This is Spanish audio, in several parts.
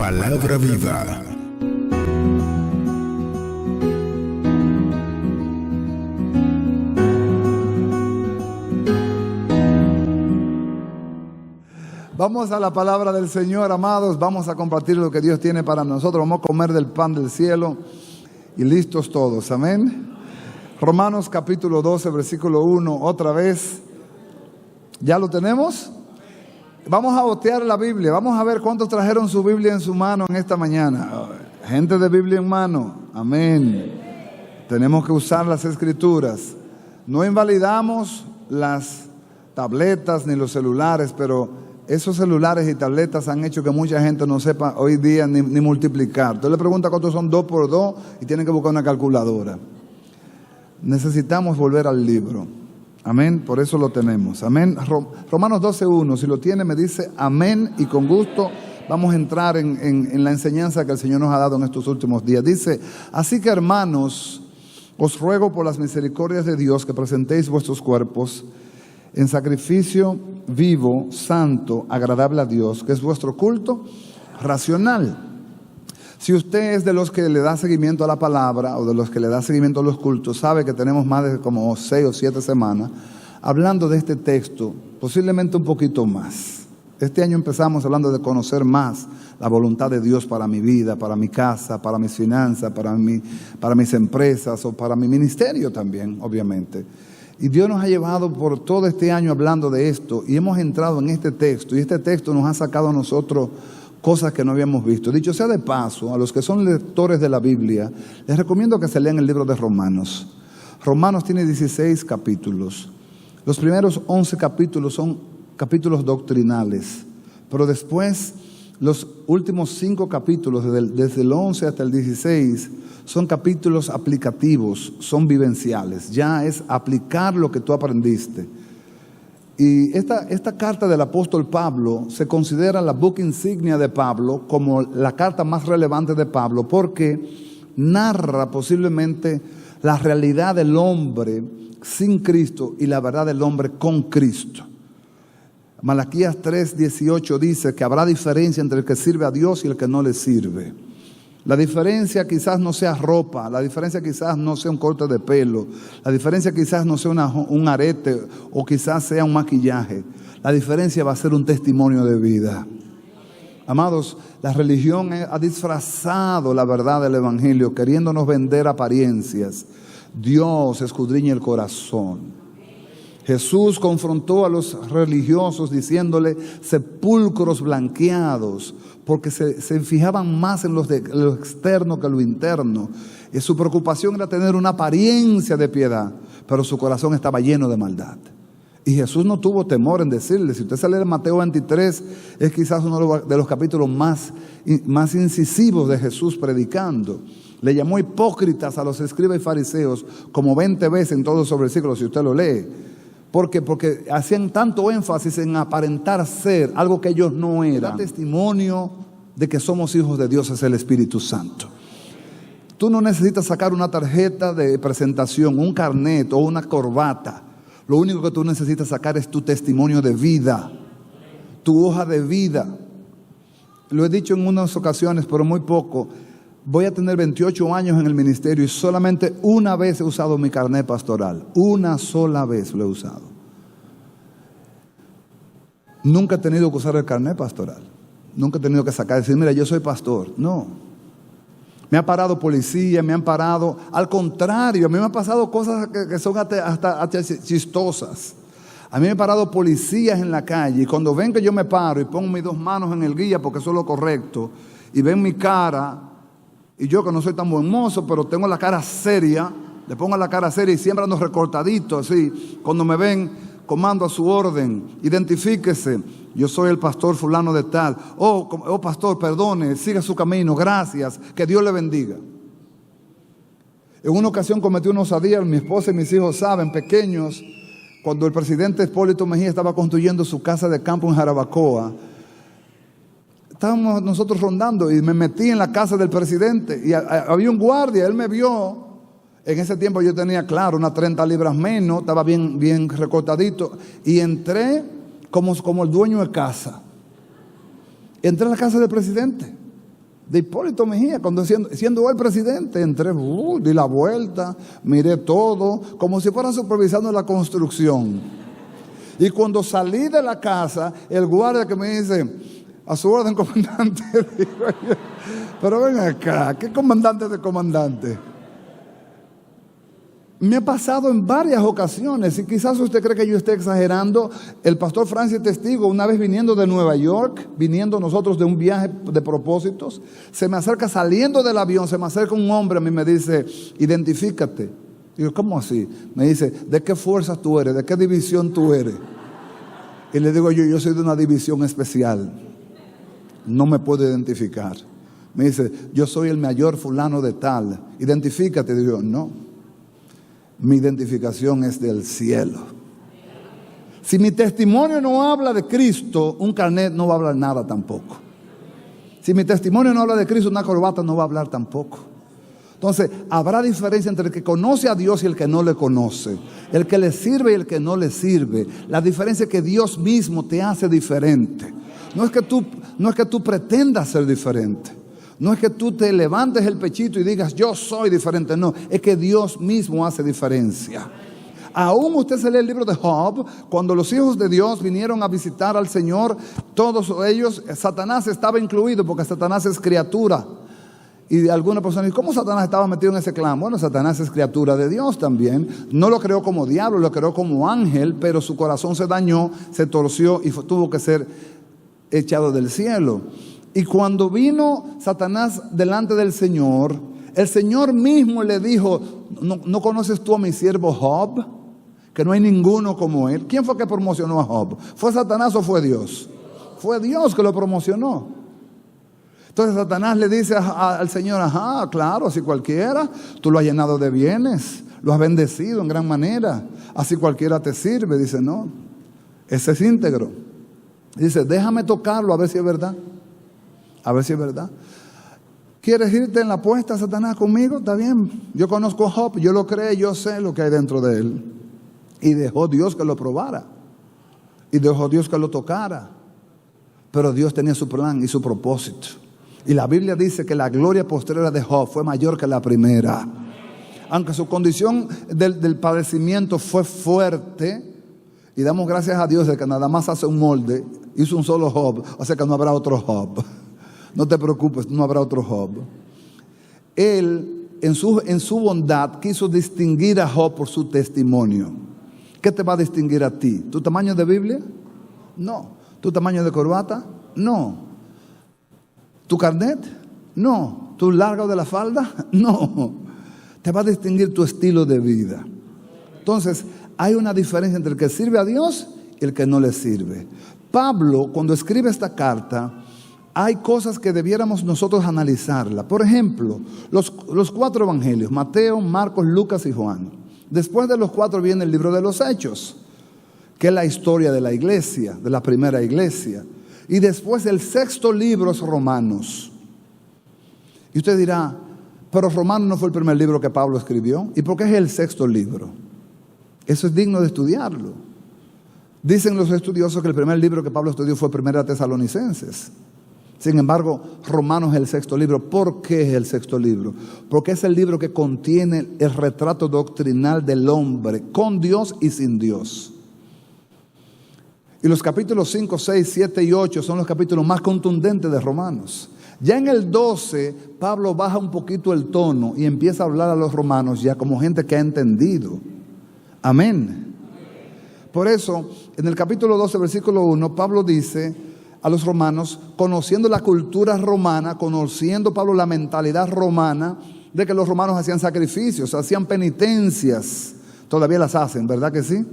Palabra viva. Vamos a la palabra del Señor, amados. Vamos a compartir lo que Dios tiene para nosotros. Vamos a comer del pan del cielo y listos todos. Amén. Romanos capítulo 12, versículo 1. Otra vez. ¿Ya lo tenemos? Vamos a botear la Biblia. Vamos a ver cuántos trajeron su Biblia en su mano en esta mañana. Gente de Biblia en mano. Amén. Tenemos que usar las escrituras. No invalidamos las tabletas ni los celulares, pero esos celulares y tabletas han hecho que mucha gente no sepa hoy día ni multiplicar. Tú le preguntas cuántos son 2 por 2 y tienen que buscar una calculadora. Necesitamos volver al libro. Amén, por eso lo tenemos. Amén. Romanos 12:1, si lo tiene me dice amén, y con gusto vamos a entrar en la enseñanza que el Señor nos ha dado en estos últimos días. Dice: así que, hermanos, os ruego por las misericordias de Dios que presentéis vuestros cuerpos en sacrificio vivo, santo, agradable a Dios, que es vuestro culto racional. Si usted es de los que le da seguimiento a la palabra o de los que le da seguimiento a los cultos, sabe que tenemos más de como 6 o 7 semanas hablando de este texto, posiblemente un poquito más. Este año empezamos hablando de conocer más la voluntad de Dios para mi vida, para mi casa, para mis finanzas, para mis empresas o para mi ministerio también, obviamente. Y Dios nos ha llevado por todo este año hablando de esto y hemos entrado en este texto, y este texto nos ha sacado a nosotros cosas que no habíamos visto. Dicho sea de paso, a los que son lectores de la Biblia, les recomiendo que se lean el libro de Romanos. Romanos tiene 16 capítulos. Los primeros 11 capítulos son capítulos doctrinales, pero después los últimos 5 capítulos, desde el 11 hasta el 16, son capítulos aplicativos, son vivenciales. Ya es aplicar lo que tú aprendiste. Y esta carta del apóstol Pablo se considera la book insignia de Pablo, como la carta más relevante de Pablo, porque narra posiblemente la realidad del hombre sin Cristo y la verdad del hombre con Cristo. Malaquías 3:18 dice que habrá diferencia entre el que sirve a Dios y el que no le sirve. La diferencia quizás no sea ropa, la diferencia quizás no sea un corte de pelo, la diferencia quizás no sea un arete o quizás sea un maquillaje. La diferencia va a ser un testimonio de vida. Amados, la religión ha disfrazado la verdad del evangelio queriéndonos vender apariencias. Dios escudriña el corazón. Jesús confrontó a los religiosos diciéndole sepulcros blanqueados, porque se fijaban más en lo externo que en lo interno. Y su preocupación era tener una apariencia de piedad, pero su corazón estaba lleno de maldad. Y Jesús no tuvo temor en decirle. Si usted se lee en Mateo 23, es quizás uno de los capítulos más incisivos de Jesús predicando. Le llamó hipócritas a los escribas y fariseos como 20 veces en todos esos versículos, si usted lo lee. ¿Por qué? Porque hacían tanto énfasis en aparentar ser algo que ellos no eran. El testimonio de que somos hijos de Dios es el Espíritu Santo. Tú no necesitas sacar una tarjeta de presentación, un carnet o una corbata. Lo único que tú necesitas sacar es tu testimonio de vida, tu hoja de vida. Lo he dicho en unas ocasiones, pero muy poco. Voy a tener 28 años en el ministerio y solamente una vez he usado mi carnet pastoral. Una sola vez lo he usado. Nunca he tenido que usar el carnet pastoral. Nunca he tenido que sacar y decir, mira, yo soy pastor. No. Me ha parado policía, me han parado. Al contrario, a mí me han pasado cosas que son hasta chistosas. A mí me han parado policías en la calle y cuando ven que yo me paro y pongo mis 2 manos en el guía porque eso es lo correcto y ven mi cara. Y yo que no soy tan buen mozo, pero tengo la cara seria, le pongo la cara seria y siempre ando recortadito así. Cuando me ven, comando a su orden, identifíquese, yo soy el pastor fulano de tal. Oh pastor, perdone, siga su camino, gracias, que Dios le bendiga. En una ocasión cometí una osadía, mi esposa y mis hijos saben, pequeños, cuando el presidente Hipólito Mejía estaba construyendo su casa de campo en Jarabacoa. Estábamos nosotros rondando y me metí en la casa del presidente y había un guardia, él me vio. En ese tiempo yo tenía, claro, unas 30 libras menos, estaba bien recortadito y entré como el dueño de casa. Entré a la casa del presidente de Hipólito Mejía, cuando siendo el presidente, entré, di la vuelta, miré todo, como si fuera supervisando la construcción. Y cuando salí de la casa, el guardia que me dice, a su orden, comandante, digo yo, pero ven acá, ¿qué comandante de comandante? Me ha pasado en varias ocasiones, y quizás usted cree que yo esté exagerando. El pastor Francis testigo, una vez viniendo de Nueva York, viniendo nosotros de un viaje de propósitos, se me acerca, saliendo del avión, se me acerca un hombre a mí y me dice, identifícate. Digo, ¿cómo así? Me dice, ¿de qué fuerza tú eres? ¿De qué división tú eres? Y le digo yo soy de una división especial, no me puedo identificar. Me dice, yo soy el mayor fulano de tal, identifícate. Digo, no. Mi identificación es del cielo. Si mi testimonio no habla de Cristo, un carnet no va a hablar nada tampoco. Si mi testimonio no habla de Cristo, una corbata no va a hablar tampoco. Entonces, habrá diferencia entre el que conoce a Dios y el que no le conoce. El que le sirve y el que no le sirve. La diferencia es que Dios mismo te hace diferente. No es que tú pretendas ser diferente. No es que tú te levantes el pechito y digas, yo soy diferente. No, es que Dios mismo hace diferencia. Aún usted se lee el libro de Job, cuando los hijos de Dios vinieron a visitar al Señor, todos ellos, Satanás estaba incluido, porque Satanás es criatura. Y alguna persona dice, ¿cómo Satanás estaba metido en ese clan? Bueno, Satanás es criatura de Dios también. No lo creó como diablo, lo creó como ángel, pero su corazón se dañó, se torció y tuvo que ser echado del cielo. Y cuando vino Satanás delante del Señor, el Señor mismo le dijo, ¿no conoces tú a mi siervo Job? Que no hay ninguno como él. ¿Quién fue que promocionó a Job? ¿Fue Satanás o fue Dios? Fue Dios que lo promocionó. Entonces Satanás le dice al Señor, ajá, claro, así cualquiera, tú lo has llenado de bienes, lo has bendecido en gran manera, así cualquiera te sirve. Dice, no, ese es íntegro. Dice, déjame tocarlo a ver si es verdad. A ver si es verdad. ¿Quieres irte en la apuesta, Satanás, conmigo? Está bien. Yo conozco a Job, yo lo creo, yo sé lo que hay dentro de él. Y dejó Dios que lo probara. Y dejó Dios que lo tocara. Pero Dios tenía su plan y su propósito. Y la Biblia dice que la gloria postrera de Job fue mayor que la primera. Aunque su condición del padecimiento fue fuerte, y damos gracias a Dios de que nada más hace un molde, hizo un solo Job, o sea que no habrá otro Job. No te preocupes, no habrá otro Job. Él, en su bondad, quiso distinguir a Job por su testimonio. ¿Qué te va a distinguir a ti? ¿Tu tamaño de Biblia? No. ¿Tu tamaño de corbata? No. ¿Tu carnet? No. ¿Tu largo de la falda? No. Te va a distinguir tu estilo de vida. Entonces, hay una diferencia entre el que sirve a Dios y el que no le sirve. Pablo, cuando escribe esta carta, hay cosas que debiéramos nosotros analizarla. Por ejemplo, los 4 evangelios, Mateo, Marcos, Lucas y Juan. Después de los 4 viene el libro de los Hechos, que es la historia de la iglesia, de la primera iglesia. Y después el 6º libro es Romanos. Y usted dirá, pero Romanos no fue el primer libro que Pablo escribió. ¿Y por qué es el 6º libro? Eso es digno de estudiarlo. Dicen los estudiosos que el primer libro que Pablo estudió fue Primera Tesalonicenses. Sin embargo, Romanos es el 6º libro. ¿Por qué es el 6º libro? Porque es el libro que contiene el retrato doctrinal del hombre, con Dios y sin Dios. Y los capítulos 5, 6, 7 y 8 son los capítulos más contundentes de Romanos. Ya en el 12, Pablo baja un poquito el tono y empieza a hablar a los romanos ya como gente que ha entendido. Amén. Por eso, en el capítulo 12, versículo 1, Pablo dice a los romanos, conociendo la cultura romana, conociendo Pablo la mentalidad romana, de que los romanos hacían sacrificios, hacían penitencias. Todavía las hacen, ¿verdad que sí?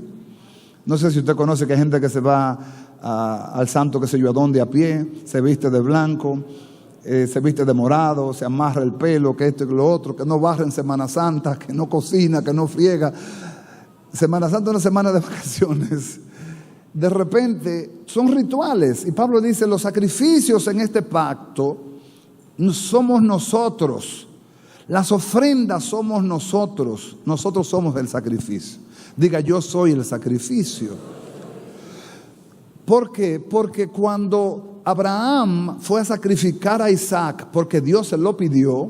No sé si usted conoce que hay gente que se va al santo, qué sé yo, a dónde, a pie, se viste de blanco, se viste de morado, se amarra el pelo, que esto y lo otro, que no barra en Semana Santa, que no cocina, que no friega. Semana Santa es una semana de vacaciones. De repente son rituales. Y Pablo dice, los sacrificios en este pacto somos nosotros. Las ofrendas somos nosotros. Nosotros somos el sacrificio. Diga, yo soy el sacrificio. ¿Por qué? Porque cuando Abraham fue a sacrificar a Isaac, porque Dios se lo pidió,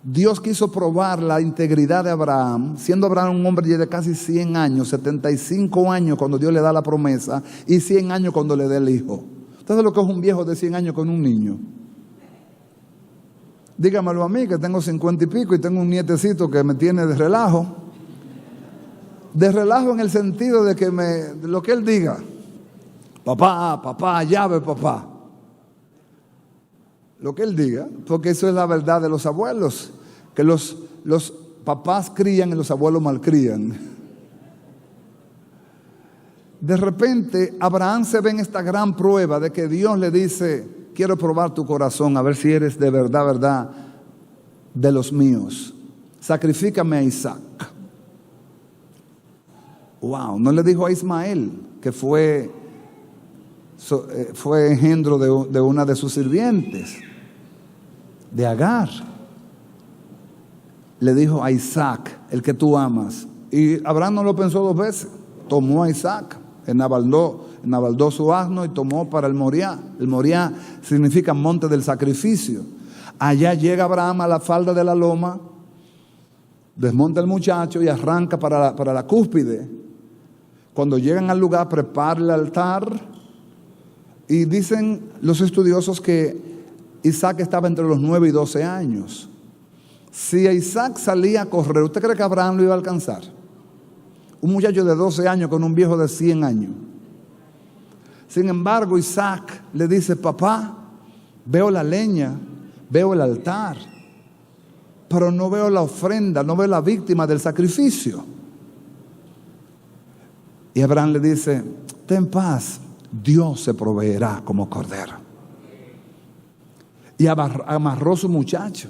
Dios quiso probar la integridad de Abraham, siendo Abraham un hombre de casi 100 años, 75 años cuando Dios le da la promesa y 100 años cuando le dé el hijo. ¿Usted sabe lo que es un viejo de 100 años con un niño? Dígamelo a mí, que tengo 50 y pico y tengo un nietecito que me tiene de relajo. De relajo en el sentido de que lo que él diga, papá, llave papá. Lo que él diga, porque eso es la verdad de los abuelos, que los papás crían y los abuelos malcrían. De repente, Abraham se ve en esta gran prueba de que Dios le dice, quiero probar tu corazón, a ver si eres de verdad de los míos. Sacrifícame a Isaac. Wow, no le dijo a Ismael, que fue engendro de una de sus sirvientes, de Agar. Le dijo a Isaac, el que tú amas. Y Abraham no lo pensó dos veces. Tomó a Isaac, enabaldó su asno y tomó para el Moriah. El Moriah significa monte del sacrificio. Allá llega Abraham a la falda de la loma, desmonta el muchacho y arranca para la cúspide. Cuando llegan al lugar, prepara el altar. Y dicen los estudiosos que Isaac estaba entre los 9 y 12 años. Si Isaac salía a correr, ¿usted cree que Abraham lo iba a alcanzar? Un muchacho de 12 años con un viejo de 100 años. Sin embargo, Isaac le dice, papá, veo la leña, veo el altar, pero no veo la ofrenda, no veo la víctima del sacrificio. Y Abraham le dice, ten paz, Dios se proveerá como cordero. Y amarró su muchacho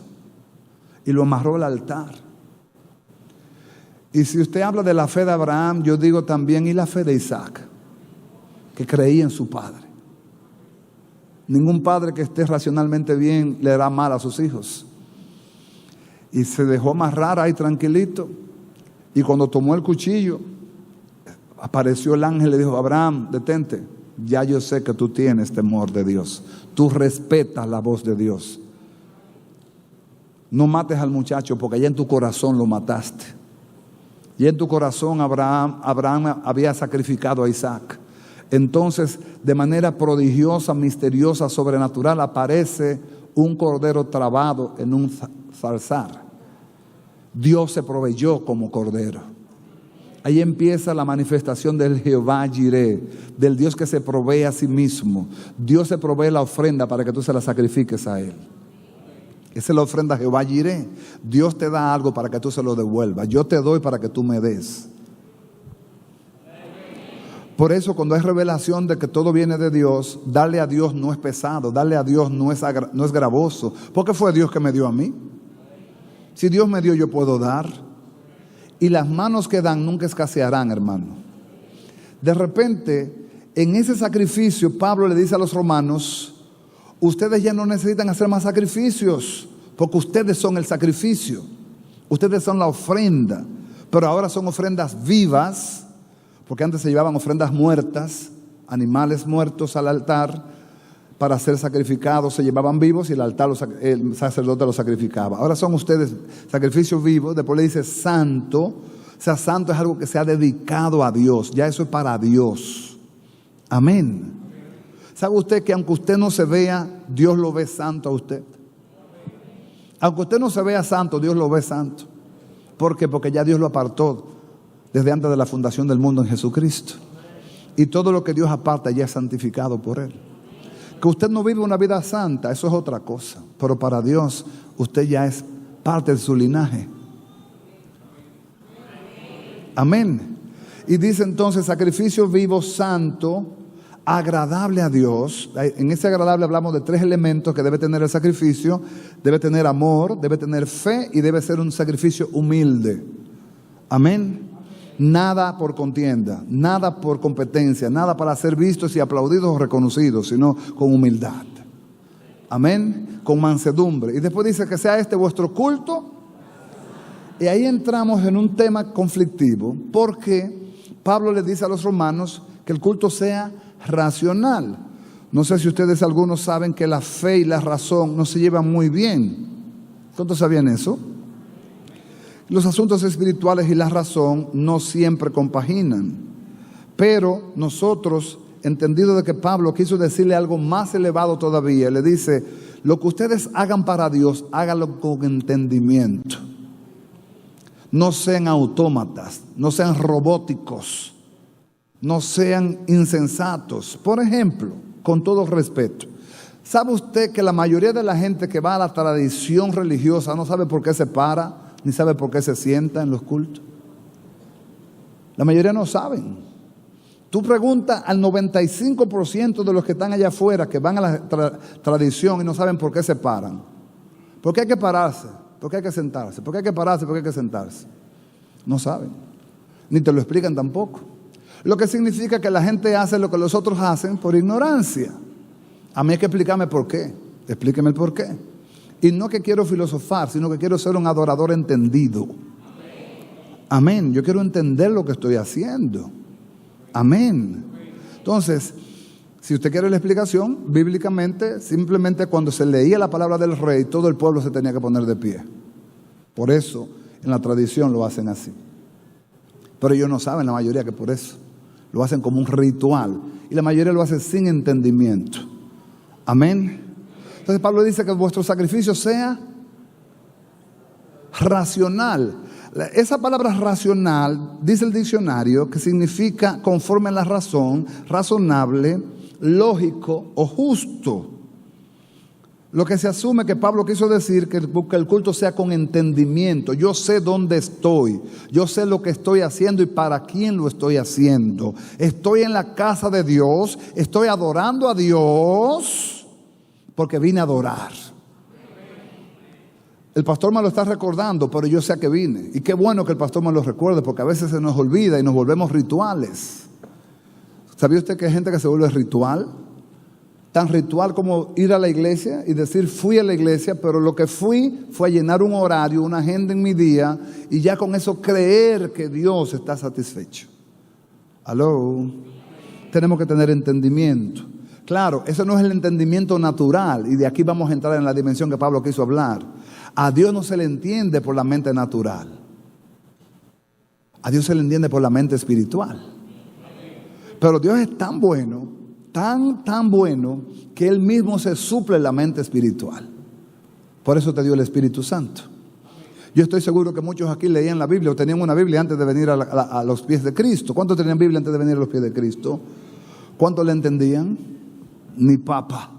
y lo amarró al altar. Y si usted habla de la fe de Abraham, yo digo también, y la fe de Isaac, que creía en su padre. Ningún padre que esté racionalmente bien le hará mal a sus hijos. Y se dejó amarrar ahí tranquilito. Y cuando tomó el cuchillo, apareció el ángel y le dijo, Abraham, detente. Ya yo sé que tú tienes temor de Dios. Tú respetas la voz de Dios. No mates al muchacho porque ya en tu corazón lo mataste. Y en tu corazón Abraham había sacrificado a Isaac. Entonces, de manera prodigiosa, misteriosa, sobrenatural, aparece un cordero trabado en un zarzar. Dios se proveyó como cordero. Ahí empieza la manifestación del Jehová Jireh, del Dios que se provee a sí mismo. Dios se provee la ofrenda para que tú se la sacrifiques a Él. Esa es la ofrenda a Jehová Jireh. Dios te da algo para que tú se lo devuelvas. Yo te doy para que tú me des. Por eso cuando hay revelación de que todo viene de Dios, darle a Dios no es pesado, darle a Dios no es gravoso. Porque fue Dios que me dio a mí. Si Dios me dio, yo puedo dar. Y las manos que dan nunca escasearán, hermano. De repente, en ese sacrificio, Pablo le dice a los romanos, ustedes ya no necesitan hacer más sacrificios, porque ustedes son el sacrificio. Ustedes son la ofrenda, pero ahora son ofrendas vivas, porque antes se llevaban ofrendas muertas, animales muertos al altar, para ser sacrificados se llevaban vivos y el sacerdote los sacrificaba. Ahora son ustedes sacrificios vivos. Después le dice santo. O sea, santo es algo que se ha dedicado a Dios. Ya eso es para Dios. Amén. ¿Sabe usted que aunque usted no se vea, Dios lo ve santo a usted? Aunque usted no se vea santo, Dios lo ve santo. ¿Por qué? Porque ya Dios lo apartó desde antes de la fundación del mundo en Jesucristo. Y todo lo que Dios aparta ya es santificado por Él. Que usted no vive una vida santa, eso es otra cosa. Pero para Dios, usted ya es parte de su linaje. Amén. Y dice entonces, sacrificio vivo, santo, agradable a Dios. En ese agradable hablamos de 3 elementos que debe tener el sacrificio. Debe tener amor, debe tener fe y debe ser un sacrificio humilde. Amén. Nada por contienda, nada por competencia, nada para ser vistos y aplaudidos o reconocidos, sino con humildad. Amén. Con mansedumbre. Y después dice que sea este vuestro culto. Y ahí entramos en un tema conflictivo, porque Pablo le dice a los romanos que el culto sea racional. No sé si ustedes algunos saben que la fe y la razón no se llevan muy bien. ¿Cuántos sabían eso? Los asuntos espirituales y la razón no siempre compaginan. Pero nosotros, entendido de que Pablo quiso decirle algo más elevado todavía, le dice: lo que ustedes hagan para Dios, háganlo con entendimiento. No sean autómatas, no sean robóticos, no sean insensatos. Por ejemplo, con todo respeto, ¿sabe usted que la mayoría de la gente que va a la tradición religiosa no sabe por qué se para, ni sabe por qué se sienta en los cultos? La mayoría no saben. Tú preguntas al 95% de los que están allá afuera, que van a la tradición y no saben por qué se paran. ¿Por qué hay que pararse? ¿Por qué hay que sentarse? ¿Por qué hay que pararse? ¿Por qué hay que sentarse? No saben. Ni te lo explican tampoco. Lo que significa que la gente hace lo que los otros hacen por ignorancia. A mí hay que explicarme por qué. Explíqueme el por qué. Y no que quiero filosofar, sino que quiero ser un adorador entendido. Amén. Yo quiero entender lo que estoy haciendo. Amén. Entonces, si usted quiere la explicación, bíblicamente, simplemente cuando se leía la palabra del rey, todo el pueblo se tenía que poner de pie. Por eso, en la tradición lo hacen así. Pero ellos no saben, la mayoría, que por eso lo hacen como un ritual. Y la mayoría lo hace sin entendimiento. Amén. Entonces Pablo dice que vuestro sacrificio sea racional. Esa palabra racional, dice el diccionario, que significa conforme a la razón, razonable, lógico o justo. Lo que se asume que Pablo quiso decir que el culto sea con entendimiento. Yo sé dónde estoy, yo sé lo que estoy haciendo y para quién lo estoy haciendo. Estoy en la casa de Dios, estoy adorando a Dios porque vine a adorar. El pastor me lo está recordando, pero yo sé a qué vine. Y qué bueno que el pastor me lo recuerde, porque a veces se nos olvida y nos volvemos rituales. ¿Sabía usted que hay gente que se vuelve ritual? Tan ritual como ir a la iglesia y decir fui a la iglesia, pero lo que fui fue a llenar un horario, una agenda en mi día, y ya con eso creer que Dios está satisfecho. ¿Aló? Tenemos que tener entendimiento. Claro, ese no es el entendimiento natural, y de aquí vamos a entrar en la dimensión que Pablo quiso hablar. A Dios no se le entiende por la mente natural. A Dios se le entiende por la mente espiritual. Pero Dios es tan bueno, tan bueno, que Él mismo se suple la mente espiritual. Por eso te dio el Espíritu Santo. Yo estoy seguro que muchos aquí leían la Biblia o tenían una Biblia antes de venir a los pies de Cristo. ¿Cuántos tenían Biblia antes de venir a los pies de Cristo? ¿Cuántos la entendían? Ni papa.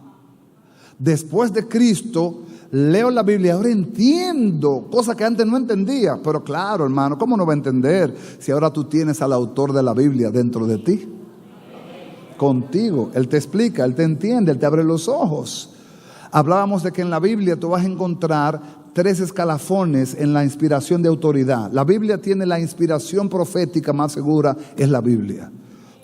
Después de Cristo, leo la Biblia, ahora entiendo cosas que antes no entendía. Pero claro, hermano, ¿cómo no va a entender si ahora tú tienes al autor de la Biblia dentro de ti? Contigo. Él te explica, Él te entiende, Él te abre los ojos. Hablábamos de que en la Biblia tú vas a encontrar 3 escalafones en la inspiración de autoridad. La Biblia tiene la inspiración profética más segura, es la Biblia.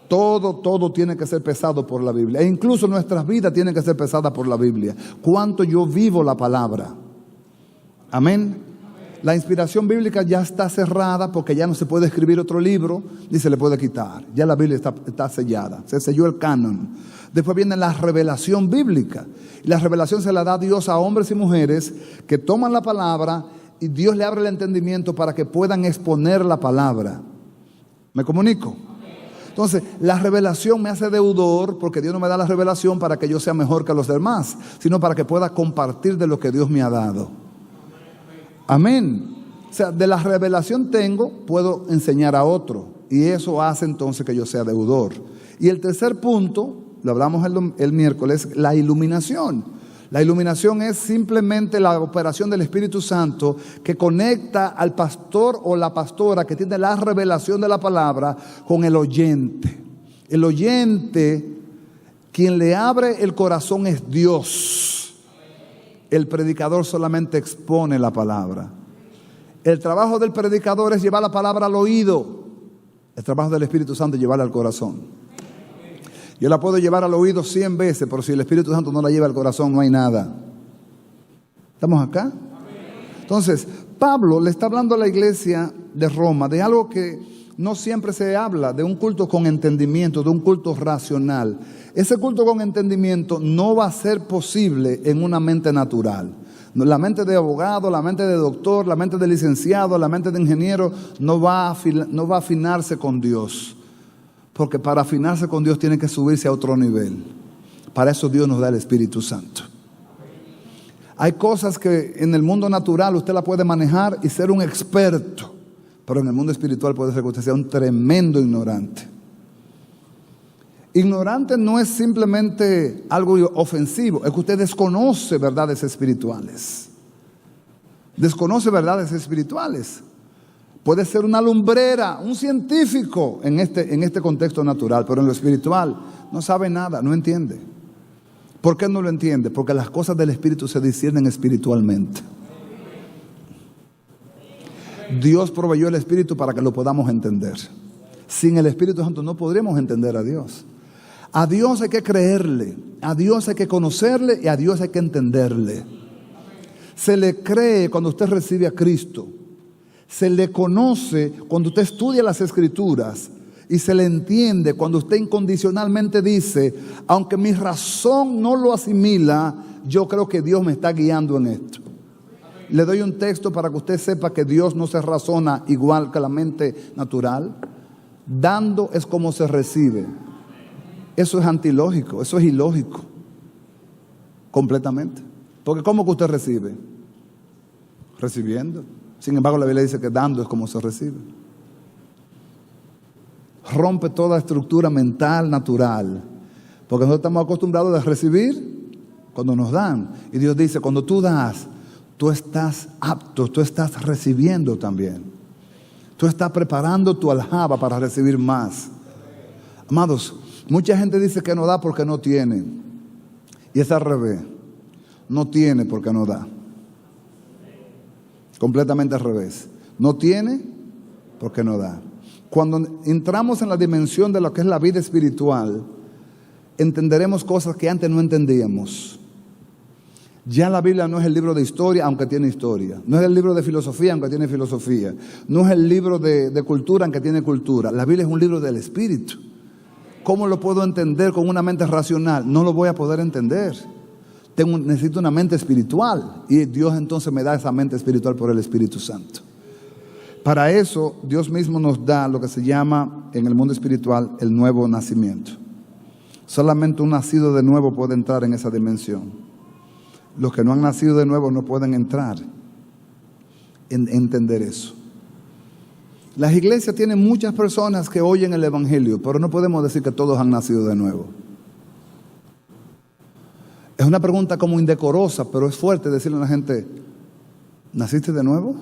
Todo tiene que ser pesado por la Biblia. E incluso nuestras vidas tienen que ser pesadas por la Biblia. ¿Cuánto yo vivo la palabra? Amén. La inspiración bíblica ya está cerrada porque ya no se puede escribir otro libro ni se le puede quitar. Ya la Biblia está sellada. Se selló el canon. Después viene la revelación bíblica. Y la revelación se la da Dios a hombres y mujeres que toman la palabra y Dios le abre el entendimiento para que puedan exponer la palabra. ¿Me comunico? Entonces, la revelación me hace deudor porque Dios no me da la revelación para que yo sea mejor que los demás, sino para que pueda compartir de lo que Dios me ha dado. Amén. O sea, de la revelación puedo enseñar a otro, y eso hace entonces que yo sea deudor. Y el tercer punto, lo hablamos el miércoles, la iluminación. La iluminación es simplemente la operación del Espíritu Santo que conecta al pastor o la pastora que tiene la revelación de la palabra con el oyente. El oyente, quien le abre el corazón es Dios. El predicador solamente expone la palabra. El trabajo del predicador es llevar la palabra al oído. El trabajo del Espíritu Santo es llevarla al corazón. Yo la puedo llevar al oído 100 veces, pero si el Espíritu Santo no la lleva al corazón, no hay nada. ¿Estamos acá? Entonces, Pablo le está hablando a la iglesia de Roma de algo que no siempre se habla de un culto con entendimiento, de un culto racional. Ese culto con entendimiento no va a ser posible en una mente natural. La mente de abogado, la mente de doctor, la mente de licenciado, la mente de ingeniero no va a afinarse con Dios. Porque para afinarse con Dios tiene que subirse a otro nivel. Para eso Dios nos da el Espíritu Santo. Hay cosas que en el mundo natural usted la puede manejar y ser un experto. Pero en el mundo espiritual puede ser que usted sea un tremendo ignorante. Ignorante no es simplemente algo ofensivo, es que usted desconoce verdades espirituales. Desconoce verdades espirituales. Puede ser una lumbrera, un científico en este contexto natural, pero en lo espiritual no sabe nada, no entiende. ¿Por qué no lo entiende? Porque las cosas del Espíritu se disciernen espiritualmente. Dios proveyó el Espíritu para que lo podamos entender. Sin el Espíritu Santo no podremos entender a Dios. A Dios hay que creerle, a Dios hay que conocerle y a Dios hay que entenderle. Se le cree cuando usted recibe a Cristo. Se le conoce cuando usted estudia las Escrituras. Y se le entiende cuando usted incondicionalmente dice, aunque mi razón no lo asimila, yo creo que Dios me está guiando en esto. Le doy un texto para que usted sepa que Dios no se razona igual que la mente natural. Dando es como se recibe. Eso es antilógico, eso es ilógico. Completamente. Porque ¿cómo que usted recibe? Recibiendo. Sin embargo, la Biblia dice que dando es como se recibe. Rompe toda estructura mental natural. Porque nosotros estamos acostumbrados a recibir cuando nos dan. Y Dios dice, cuando tú das, tú estás apto, tú estás recibiendo también. Tú estás preparando tu aljaba para recibir más. Amados, mucha gente dice que no da porque no tiene. Y es al revés. No tiene porque no da. Completamente al revés. No tiene porque no da. Cuando entramos en la dimensión de lo que es la vida espiritual, entenderemos cosas que antes no entendíamos. Ya la Biblia no es el libro de historia, aunque tiene historia. No es el libro de filosofía, aunque tiene filosofía. No es el libro de cultura, aunque tiene cultura. La Biblia es un libro del Espíritu. ¿Cómo lo puedo entender con una mente racional? No lo voy a poder entender. Necesito una mente espiritual. Y Dios entonces me da esa mente espiritual por el Espíritu Santo. Para eso, Dios mismo nos da lo que se llama en el mundo espiritual el nuevo nacimiento. Solamente un nacido de nuevo puede entrar en esa dimensión. Los que no han nacido de nuevo no pueden entrar en entender eso. Las iglesias tienen muchas personas que oyen el Evangelio, pero no podemos decir que todos han nacido de nuevo. Es una pregunta como indecorosa, pero es fuerte decirle a la gente, ¿naciste de nuevo?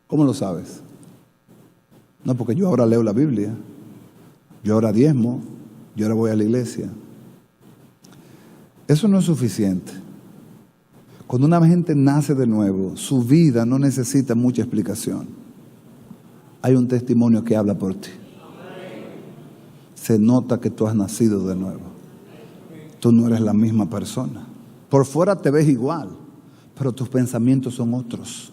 ¿Cómo lo sabes? No, porque yo ahora leo la Biblia, yo ahora diezmo, yo ahora voy a la iglesia. Eso no es suficiente. Cuando una gente nace de nuevo, su vida no necesita mucha explicación. Hay un testimonio que habla por ti. Se nota que tú has nacido de nuevo. Tú no eres la misma persona. Por fuera te ves igual, pero tus pensamientos son otros.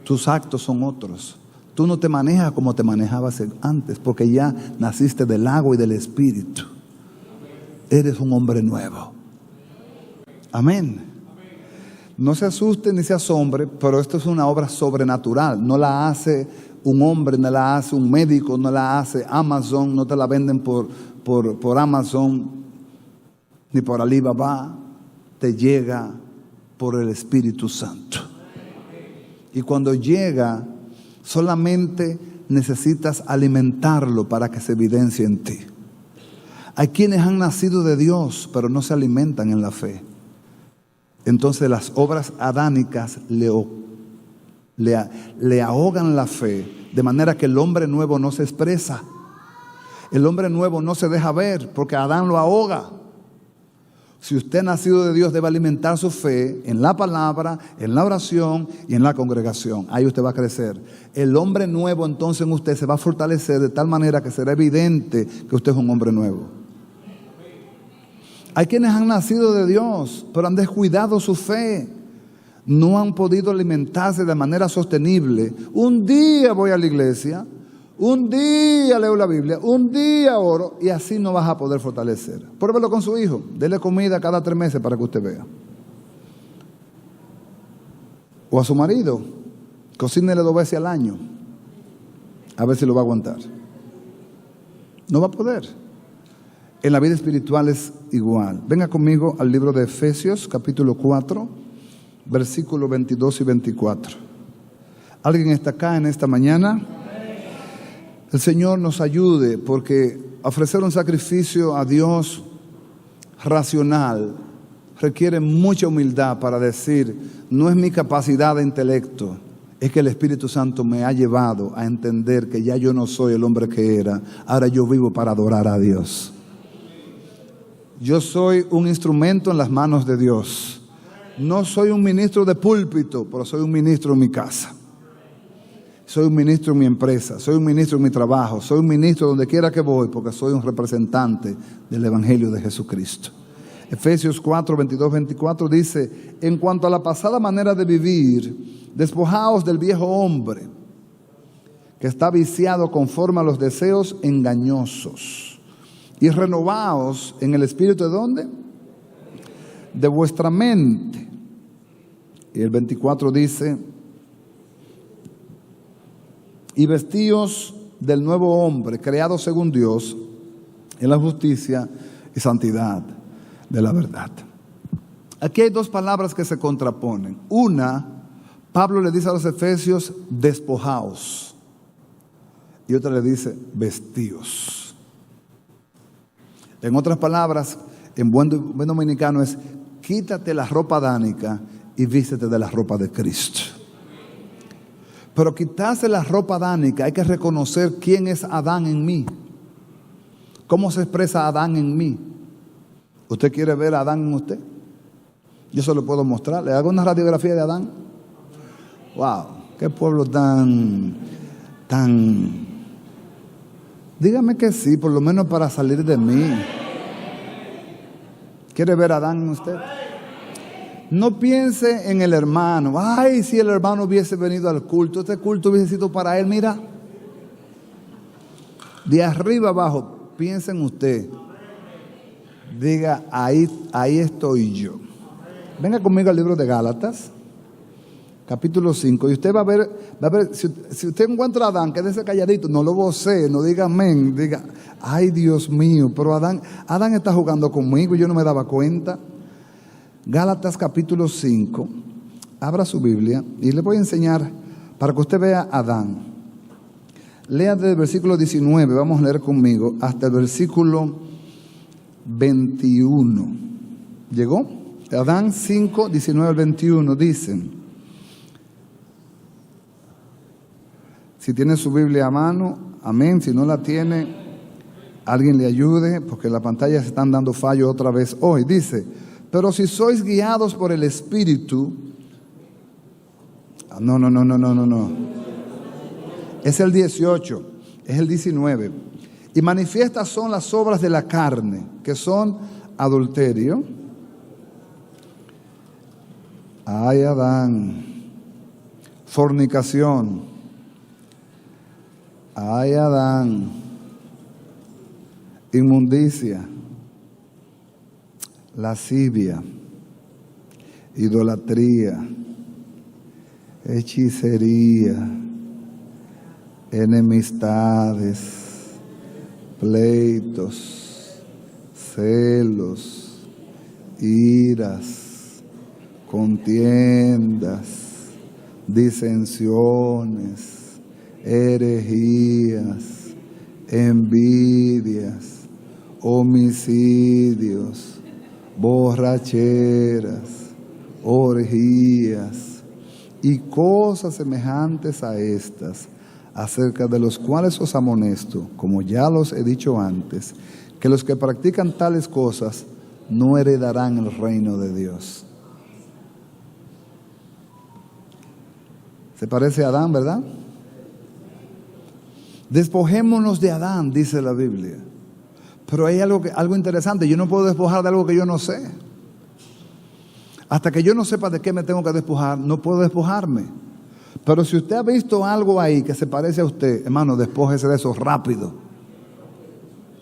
Tus actos son otros. Tú no te manejas como te manejabas antes, porque ya naciste del agua y del Espíritu. Eres un hombre nuevo. Amén. No se asuste ni se asombre, pero esto es una obra sobrenatural. No la hace un hombre, no la hace un médico, no la hace Amazon, no te la venden por Amazon, ni por Alibaba. Te llega por el Espíritu Santo. Y cuando llega, solamente necesitas alimentarlo para que se evidencie en ti. Hay quienes han nacido de Dios, pero no se alimentan en la fe. Entonces las obras adánicas le ahogan la fe, de manera que el hombre nuevo no se expresa. El hombre nuevo no se deja ver, porque Adán lo ahoga. Si usted ha nacido de Dios, debe alimentar su fe en la palabra, en la oración y en la congregación. Ahí usted va a crecer. El hombre nuevo entonces en usted se va a fortalecer de tal manera que será evidente que usted es un hombre nuevo. Hay quienes han nacido de Dios, pero han descuidado su fe. no han podido alimentarse de manera sostenible. Un día voy a la iglesia, un día leo la Biblia, un día oro, y así no vas a poder fortalecer. Pruébelo con su hijo, dele comida cada 3 meses para que usted vea. O a su marido, cocínele 2 veces al año, a ver si lo va a aguantar. No va a poder. En la vida espiritual es igual. Venga conmigo al libro de Efesios, capítulo 4, versículos 22 y 24. ¿Alguien está acá en esta mañana? El Señor nos ayude, porque ofrecer un sacrificio a Dios racional requiere mucha humildad para decir, no es mi capacidad de intelecto, es que el Espíritu Santo me ha llevado a entender que ya yo no soy el hombre que era, ahora yo vivo para adorar a Dios. Yo soy un instrumento en las manos de Dios. No soy un ministro de púlpito, pero soy un ministro en mi casa. Soy un ministro en mi empresa, soy un ministro en mi trabajo, soy un ministro donde quiera que voy, porque soy un representante del Evangelio de Jesucristo. Efesios 4, 22, 24 dice, en cuanto a la pasada manera de vivir, despojaos del viejo hombre, que está viciado conforme a los deseos engañosos, y renovaos en el espíritu ¿de dónde? De vuestra mente. Y el 24 dice, y vestíos del nuevo hombre, creado según Dios, en la justicia y santidad de la verdad. Aquí hay 2 palabras que se contraponen. Una, Pablo le dice a los efesios, despojaos. Y otra le dice, vestíos. En otras palabras, en buen dominicano es, quítate la ropa adánica y vístete de la ropa de Cristo. Pero quitarse la ropa adánica, hay que reconocer quién es Adán en mí. ¿Cómo se expresa Adán en mí? ¿Usted quiere ver a Adán en usted? Yo se lo puedo mostrar. ¿Le hago una radiografía de Adán? ¡Wow! ¡Qué pueblo tan... Dígame que sí, por lo menos para salir de mí. ¿Quiere ver a Adán en usted? No piense en el hermano. Ay, si el hermano hubiese venido al culto, este culto hubiese sido para él. Mira, de arriba abajo, piensa en usted. Diga, ahí estoy yo. Venga conmigo al libro de Gálatas, capítulo 5, y usted va a ver, si usted encuentra a Adán, quédese calladito, no lo vocee, no diga amén, diga, ay Dios mío, pero Adán está jugando conmigo y yo no me daba cuenta. Gálatas capítulo 5, abra su Biblia y le voy a enseñar para que usted vea a Adán. Lea desde el versículo 19, vamos a leer conmigo, hasta el versículo 21. ¿Llegó? Adán 5, 19 al 21 dicen. Si tiene su Biblia a mano, amén. Si no la tiene, alguien le ayude, porque en la pantalla se están dando fallo otra vez hoy. Dice, pero si sois guiados por el Espíritu, no. Es el 18, es el 19. Y manifiestas son las obras de la carne, que son adulterio. Ay, Adán. Fornicación. Ay, Adán. Inmundicia. Lascivia. Idolatría. Hechicería. Enemistades. Pleitos, celos, iras, contiendas, disensiones, herejías, envidias, homicidios, borracheras, orgías y cosas semejantes a estas, acerca de los cuales os amonesto, como ya los he dicho antes, que los que practican tales cosas no heredarán el reino de Dios. Se parece a Adán, ¿verdad? Despojémonos de Adán, dice la Biblia. Pero hay algo interesante, yo no puedo despojar de algo que yo no sé. Hasta que yo no sepa de qué me tengo que despojar, no puedo despojarme. Pero si usted ha visto algo ahí que se parece a usted, hermano, despójese de eso rápido.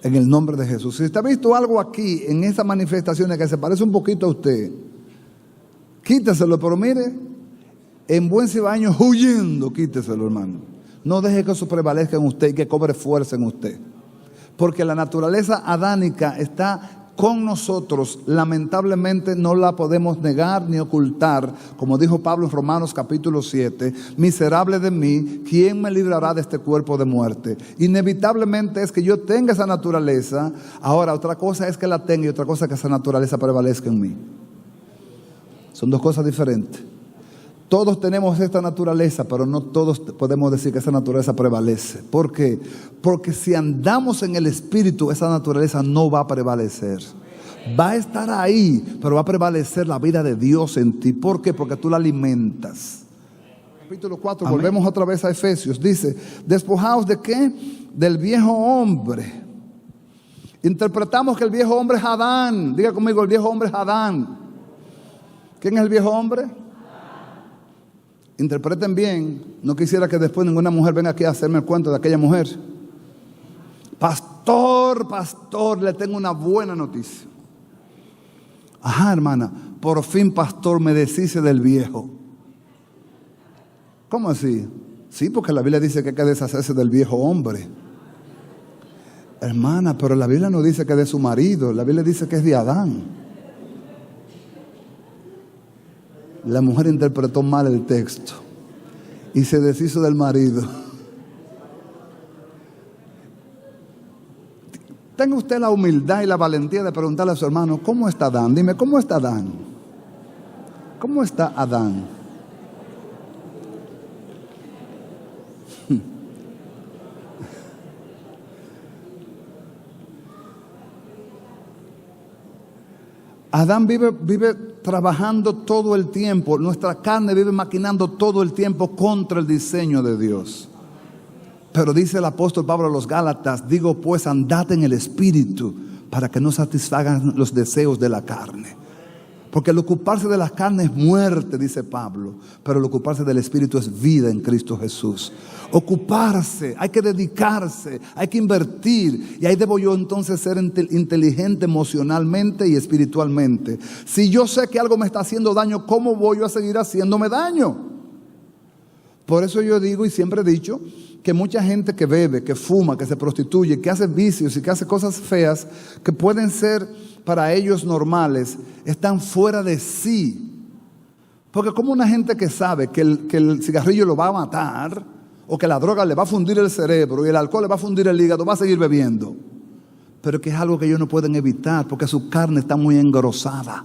En el nombre de Jesús. Si usted ha visto algo aquí, en esas manifestaciones que se parece un poquito a usted, quíteselo, pero mire, en buen cibaño, huyendo, quíteselo, hermano. No deje que eso prevalezca en usted y que cobre fuerza en usted. Porque la naturaleza adánica está con nosotros, lamentablemente no la podemos negar ni ocultar, como dijo Pablo en Romanos capítulo 7, miserable de mí, ¿quién me librará de este cuerpo de muerte? Inevitablemente es que yo tenga esa naturaleza. Ahora, otra cosa es que la tenga y otra cosa es que esa naturaleza prevalezca en mí. Son dos cosas diferentes. Todos tenemos esta naturaleza, pero no todos podemos decir que esa naturaleza prevalece. ¿Por qué? Porque si andamos en el Espíritu, esa naturaleza no va a prevalecer. Va a estar ahí, pero va a prevalecer la vida de Dios en ti. ¿Por qué? Porque tú la alimentas. Capítulo 4, amén. Volvemos otra vez a Efesios. Dice, despojaos ¿de qué? Del viejo hombre. Interpretamos que el viejo hombre es Adán. Diga conmigo, el viejo hombre es Adán. ¿Quién es el viejo hombre? Interpreten bien. No quisiera que después ninguna mujer venga aquí a hacerme el cuento de aquella mujer. Pastor, le tengo una buena noticia. Ajá, hermana, por fin, pastor, me deshice del viejo. ¿Cómo así? Sí, porque la Biblia dice que hay que deshacerse del viejo hombre. Hermana, pero la Biblia no dice que es de su marido, la Biblia dice que es de Adán. La mujer interpretó mal el texto y se deshizo del marido. Tenga usted la humildad y la valentía de preguntarle a su hermano, ¿cómo está Adán? Dime, ¿cómo está Adán? ¿Cómo está Adán? Adán vive trabajando todo el tiempo. Nuestra carne vive maquinando todo el tiempo contra el diseño de Dios. Pero dice el apóstol Pablo a los Gálatas, digo pues, andad en el Espíritu para que no satisfagan los deseos de la carne. Porque el ocuparse de la carne es muerte, dice Pablo, pero el ocuparse del Espíritu es vida en Cristo Jesús. Ocuparse, hay que dedicarse, hay que invertir. Y ahí debo yo entonces ser inteligente emocionalmente y espiritualmente. Si yo sé que algo me está haciendo daño, ¿cómo voy yo a seguir haciéndome daño? Por eso yo digo y siempre he dicho que mucha gente que bebe, que fuma, que se prostituye, que hace vicios y que hace cosas feas que pueden ser para ellos normales, están fuera de sí. Porque como una gente que sabe que el cigarrillo lo va a matar, o que la droga le va a fundir el cerebro y el alcohol le va a fundir el hígado, va a seguir bebiendo. Pero que es algo que ellos no pueden evitar porque su carne está muy engrosada.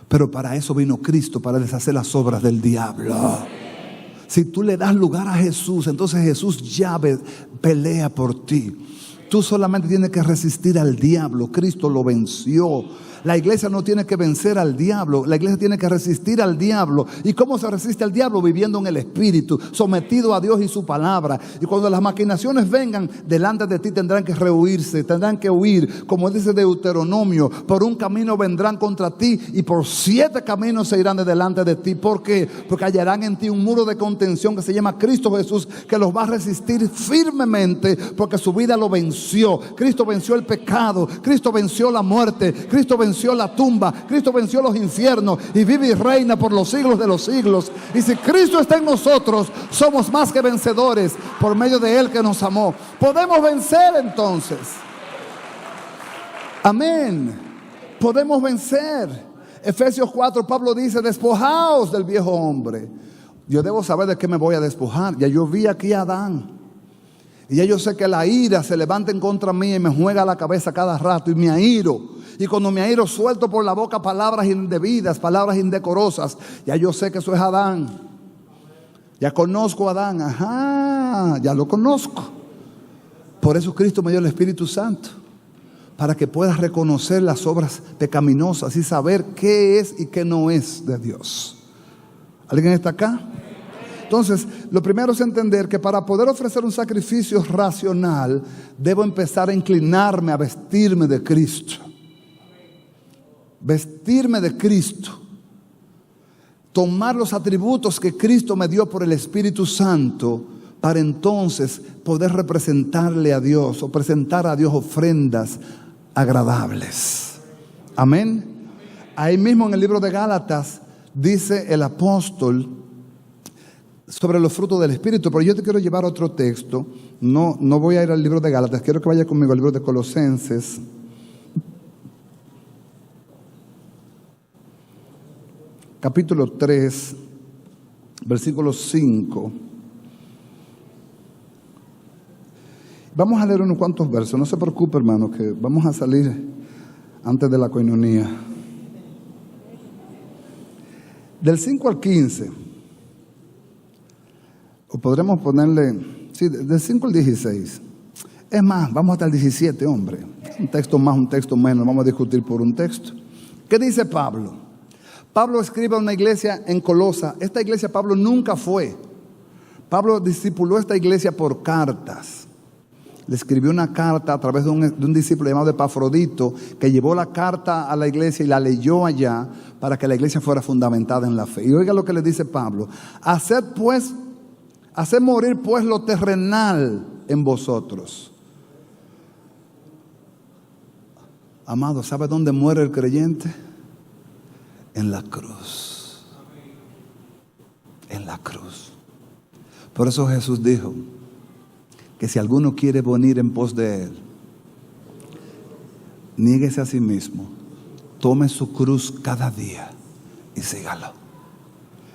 Pero para eso vino Cristo, para deshacer las obras del diablo. Si tú le das lugar a Jesús, entonces Jesús ya pelea por ti. Tú solamente tienes que resistir al diablo. Cristo lo venció. La iglesia no tiene que vencer al diablo. La iglesia tiene que resistir al diablo. ¿Y cómo se resiste al diablo? Viviendo en el Espíritu, sometido a Dios y su palabra. Y cuando las maquinaciones vengan delante de ti, tendrán que rehuirse, tendrán que huir. Como dice Deuteronomio, por un camino vendrán contra ti y por 7 caminos se irán de delante de ti. ¿Por qué? Porque hallarán en ti un muro de contención que se llama Cristo Jesús, que los va a resistir firmemente porque su vida lo venció. Cristo venció el pecado, Cristo venció la muerte, Cristo venció la tumba, Cristo venció los infiernos y vive y reina por los siglos de los siglos. Y si Cristo está en nosotros, somos más que vencedores por medio de Él que nos amó. Podemos vencer entonces. Amén. Podemos vencer. Efesios 4, Pablo dice, despojaos del viejo hombre. Yo debo saber de qué me voy a despojar. Ya yo vi aquí a Adán. Y ya yo sé que la ira se levanta en contra mía y me juega la cabeza cada rato y me airo. Y cuando me airo suelto por la boca palabras indebidas, palabras indecorosas. Ya yo sé que eso es Adán. Ya conozco a Adán. Ajá, ya lo conozco. Por eso Cristo me dio el Espíritu Santo. Para que puedas reconocer las obras pecaminosas y saber qué es y qué no es de Dios. ¿Alguien está acá? Entonces, lo primero es entender que para poder ofrecer un sacrificio racional, debo empezar a inclinarme, a vestirme de Cristo. vestirme de Cristo, tomar los atributos que Cristo me dio por el Espíritu Santo, para entonces poder representarle a Dios o presentar a Dios ofrendas agradables. Amén. Ahí mismo en el libro de Gálatas dice el apóstol sobre los frutos del Espíritu, pero yo te quiero llevar a otro texto. No voy a ir al libro de Gálatas, quiero que vaya conmigo al libro de Colosenses. Capítulo 3, versículo 5. Vamos a leer unos cuantos versos, no se preocupe, hermano, que vamos a salir antes de la coinonía. Del 5 al 15, o podremos ponerle, sí, del 5 al 16. Es más, vamos hasta el 17, hombre. Un texto más, un texto menos, vamos a discutir por un texto. ¿Qué dice Pablo? Pablo escribe a una iglesia en Colosa. Esta iglesia Pablo nunca fue. Pablo discipuló esta iglesia por cartas. Le escribió una carta a través de un discípulo llamado Epafrodito, que llevó la carta a la iglesia y la leyó allá para que la iglesia fuera fundamentada en la fe. Y oiga lo que le dice Pablo: haced morir pues lo terrenal en vosotros. Amado, ¿sabe dónde muere el creyente? En la cruz. En la cruz. Por eso Jesús dijo que si alguno quiere venir en pos de Él, niéguese a sí mismo, tome su cruz cada día y sígalo.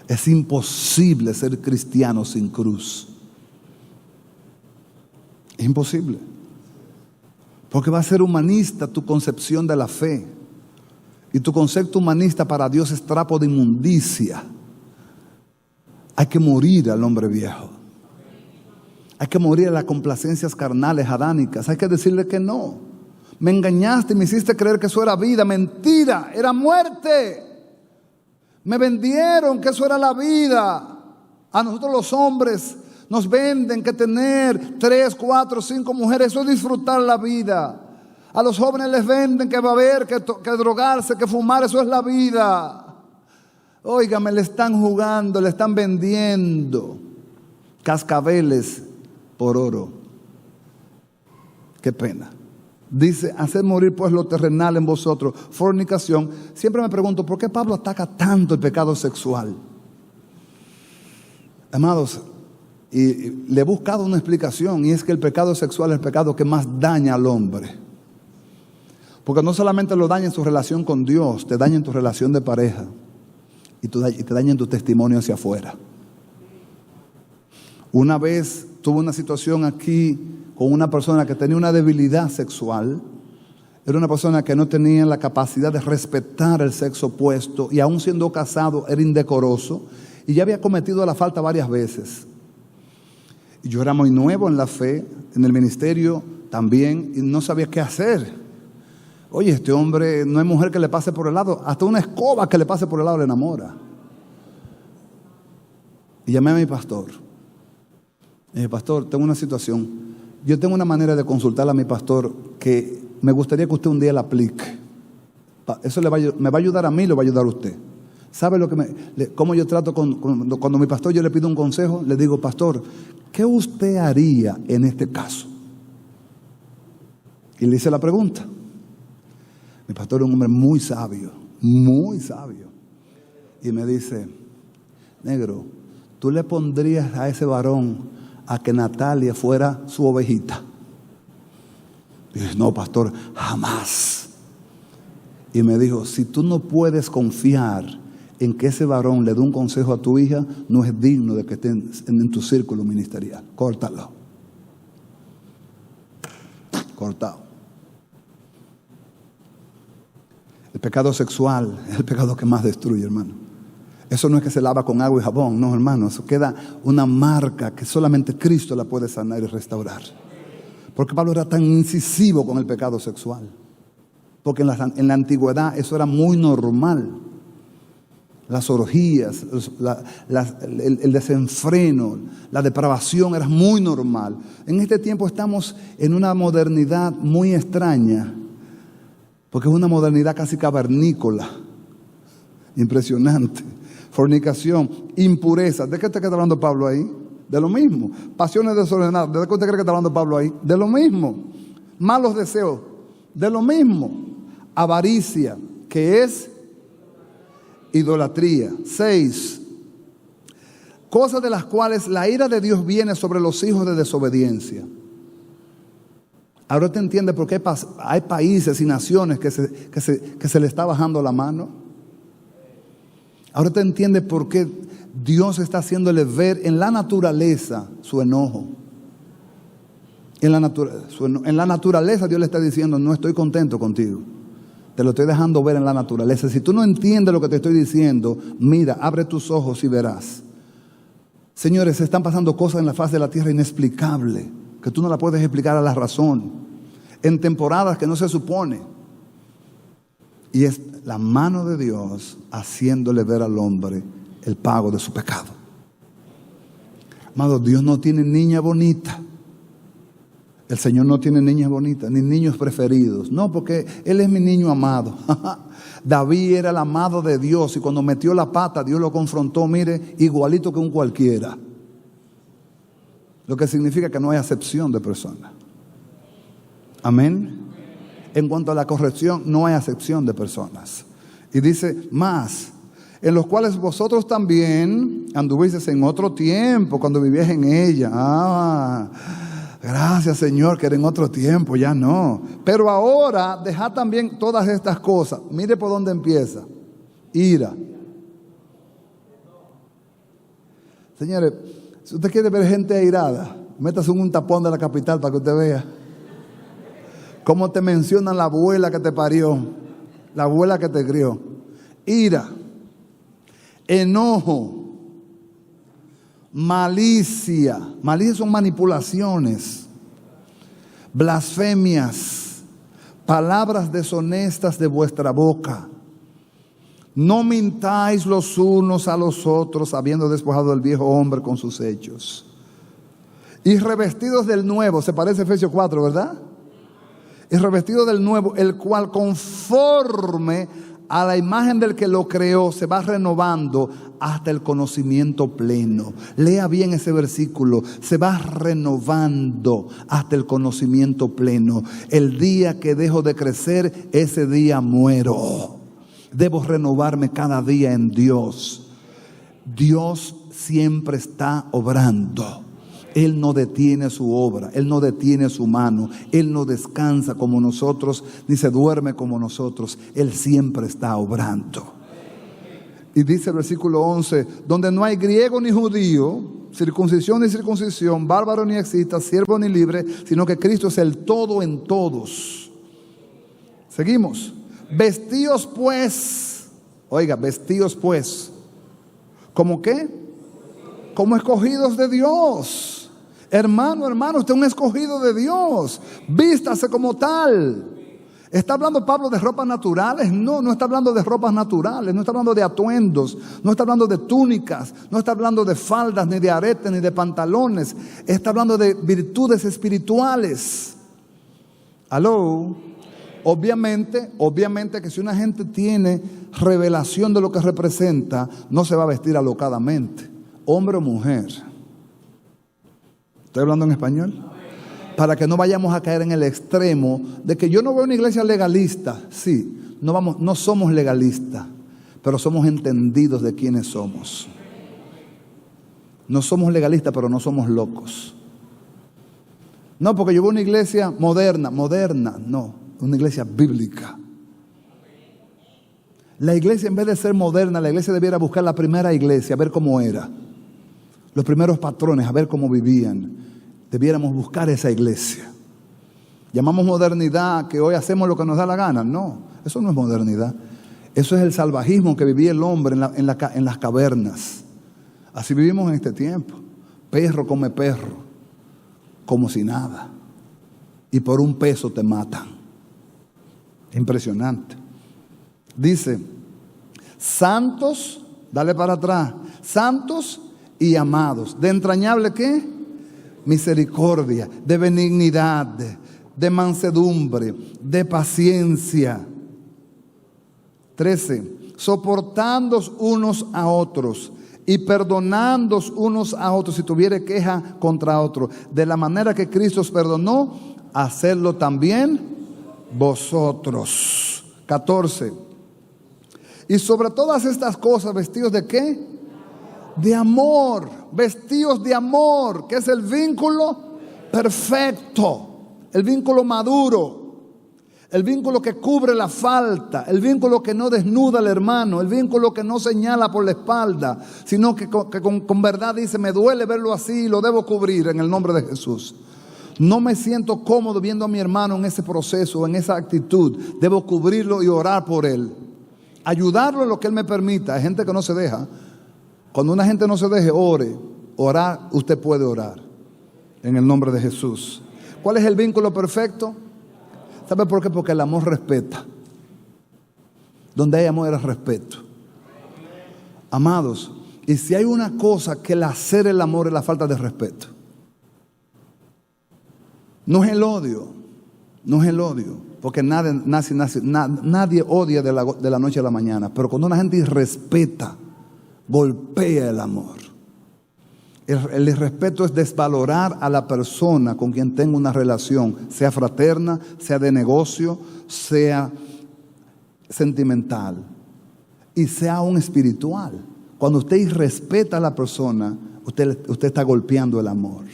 Es imposible ser cristiano sin cruz. Es imposible. Porque va a ser humanista tu concepción de la fe. Y tu concepto humanista para Dios es trapo de inmundicia. Hay que morir al hombre viejo. Hay que morir a las complacencias carnales, adánicas. Hay que decirle que no. Me engañaste y me hiciste creer que eso era vida. Mentira, era muerte. Me vendieron que eso era la vida. A nosotros los hombres nos venden que tener 3, 4, 5 mujeres, eso es disfrutar la vida. A los jóvenes les venden que beber, que drogarse, que fumar, eso es la vida. Óigame, le están jugando, le están vendiendo cascabeles por oro. Qué pena. Dice, haced morir pues lo terrenal en vosotros, fornicación. Siempre me pregunto, ¿por qué Pablo ataca tanto el pecado sexual? Amados, y le he buscado una explicación, y es que el pecado sexual es el pecado que más daña al hombre. Porque no solamente lo daña en su relación con Dios, te daña en tu relación de pareja y te daña en tu testimonio hacia afuera. Una vez tuve una situación aquí con una persona que tenía una debilidad sexual. Era una persona que no tenía la capacidad de respetar el sexo opuesto, y aún siendo casado era indecoroso y ya había cometido la falta varias veces. Y yo era muy nuevo en la fe, en el ministerio también, y no sabía qué hacer. Oye, este hombre, no hay mujer que le pase por el lado, hasta una escoba que le pase por el lado le enamora. Y llamé a mi pastor. Y dije, pastor, tengo una situación. Yo tengo una manera de consultarle a mi pastor que me gustaría que usted un día la aplique. Eso me va a ayudar a mí, lo va a ayudar a usted. ¿Sabe cómo yo trato cuando mi pastor yo le pido un consejo? Le digo, pastor, ¿qué usted haría en este caso? Y le hice la pregunta. Mi pastor es un hombre muy sabio. Y me dice, negro, ¿tú le pondrías a ese varón a que Natalia fuera su ovejita? Y dije, no, pastor, jamás. Y me dijo, si tú no puedes confiar en que ese varón le dé un consejo a tu hija, no es digno de que esté en tu círculo ministerial. Córtalo. Cortado. El pecado sexual es el pecado que más destruye, hermano. Eso no es que se lava con agua y jabón, no, hermano. Eso queda una marca que solamente Cristo la puede sanar y restaurar. Porque Pablo era tan incisivo con el pecado sexual. Porque en la antigüedad eso era muy normal. Las orgías, el desenfreno, la depravación era muy normal. En este tiempo estamos en una modernidad muy extraña, Porque es una modernidad casi cavernícola. Impresionante. Fornicación, impureza. ¿De qué te está hablando Pablo ahí? De lo mismo. Pasiones desordenadas. ¿De qué usted cree que está hablando Pablo ahí? De lo mismo. Malos deseos. De lo mismo. Avaricia, que es idolatría. 6. Cosas de las cuales la ira de Dios viene sobre los hijos de desobediencia. Ahora te entiende por qué hay países y naciones que se le está bajando la mano. Ahora te entiende por qué Dios está haciéndole ver en la naturaleza su enojo. En la naturaleza Dios le está diciendo: no estoy contento contigo. Te lo estoy dejando ver en la naturaleza. Si tú no entiendes lo que te estoy diciendo, mira, abre tus ojos y verás. Señores, se están pasando cosas en la faz de la tierra inexplicables, que tú no la puedes explicar a la razón, en temporadas que no se supone. Y es la mano de Dios haciéndole ver al hombre el pago de su pecado. Amado, Dios no tiene niña bonita. El Señor no tiene niñas bonitas, ni niños preferidos. No, porque Él es mi niño amado. David era el amado de Dios, y cuando metió la pata, Dios lo confrontó, mire, igualito que un cualquiera. Lo que significa que no hay acepción de persona. Amén. En cuanto a la corrección, no hay acepción de personas. Y dice más: en los cuales vosotros también anduvisteis en otro tiempo, cuando vivíais en ella. Gracias, Señor, que era en otro tiempo, ya no. Pero ahora dejad también todas estas cosas. Mire por dónde empieza. Ira. Señores, si usted quiere ver gente airada, métase en un tapón de la capital para que usted vea cómo te mencionan la abuela que te parió, la abuela que te crió. Ira, enojo, malicia. Malicia son manipulaciones, blasfemias, palabras deshonestas de vuestra boca. No mintáis los unos a los otros, habiendo despojado al viejo hombre con sus hechos, y revestidos del nuevo. Se parece a Efesios 4, ¿verdad? Y revestido del nuevo, el cual conforme a la imagen del que lo creó se va renovando hasta el conocimiento pleno. Lea bien ese versículo. Se va renovando hasta el conocimiento pleno. El día que dejo de crecer, ese día muero. Debo renovarme cada día en Dios. Dios siempre está obrando. Él no detiene su obra, Él no detiene su mano, Él no descansa como nosotros, ni se duerme como nosotros. Él siempre está obrando. Y dice el versículo 11, donde no hay griego ni judío, circuncisión ni circuncisión, bárbaro ni escita, siervo ni libre, sino que Cristo es el todo en todos. Seguimos. Vestíos pues, oiga, vestíos pues, ¿cómo qué? Como escogidos de Dios. Hermano, usted es un escogido de Dios. Vístase como tal. ¿Está hablando Pablo de ropas naturales? No, no está hablando de ropas naturales. No está hablando de atuendos. No está hablando de túnicas. No está hablando de faldas, ni de aretes, ni de pantalones. Está hablando de virtudes espirituales. ¿Aló? Obviamente que si una gente tiene revelación de lo que representa, no se va a vestir alocadamente. Hombre o mujer. ¿Estoy hablando en español? Para que no vayamos a caer en el extremo de que yo no veo una iglesia legalista. Sí, no somos legalistas, pero somos entendidos de quiénes somos. No somos legalistas, pero no somos locos. No, porque yo veo una iglesia moderna, no, una iglesia bíblica. La iglesia, en vez de ser moderna, la iglesia debiera buscar la primera iglesia, a ver cómo era. Los primeros patrones, a ver cómo vivían. Debiéramos buscar esa iglesia. Llamamos modernidad que hoy hacemos lo que nos da la gana. No, eso no es modernidad. Eso es el salvajismo que vivía el hombre en las cavernas. Así vivimos en este tiempo. Perro come perro, como si nada. Y por un peso te matan. Impresionante. Dice, santos, dale para atrás, santos y amados, de entrañable ¿qué? Misericordia, de benignidad, de mansedumbre, de paciencia. 13. Soportándoos unos a otros y perdonándoos unos a otros si tuviere queja contra otro. De la manera que Cristo os perdonó, hacedlo también vosotros. 14. Y sobre todas estas cosas, vestidos ¿de qué? De amor. Vestidos de amor, que es el vínculo perfecto, el vínculo maduro, el vínculo que cubre la falta, el vínculo que no desnuda al hermano, el vínculo que no señala por la espalda, sino que con verdad dice: me duele verlo así, lo debo cubrir en el nombre de Jesús. No me siento cómodo viendo a mi hermano en ese proceso, en esa actitud. Debo cubrirlo y orar por él, ayudarlo en lo que él me permita. Hay gente que no se deja. Cuando una gente no se deje, ore. Orar, usted puede orar en el nombre de Jesús. ¿Cuál es el vínculo perfecto? ¿Sabe por qué? Porque el amor respeta. Donde hay amor hay respeto. Amados, y si hay una cosa que el hacer el amor es la falta de respeto. No es el odio, no es el odio, porque nadie odia de la noche a la mañana, pero cuando una gente irrespeta, golpea el amor. El irrespeto es desvalorar a la persona con quien tengo una relación, sea fraterna, sea de negocio, sea sentimental y sea aún espiritual. Cuando usted irrespeta a la persona, usted está golpeando el amor.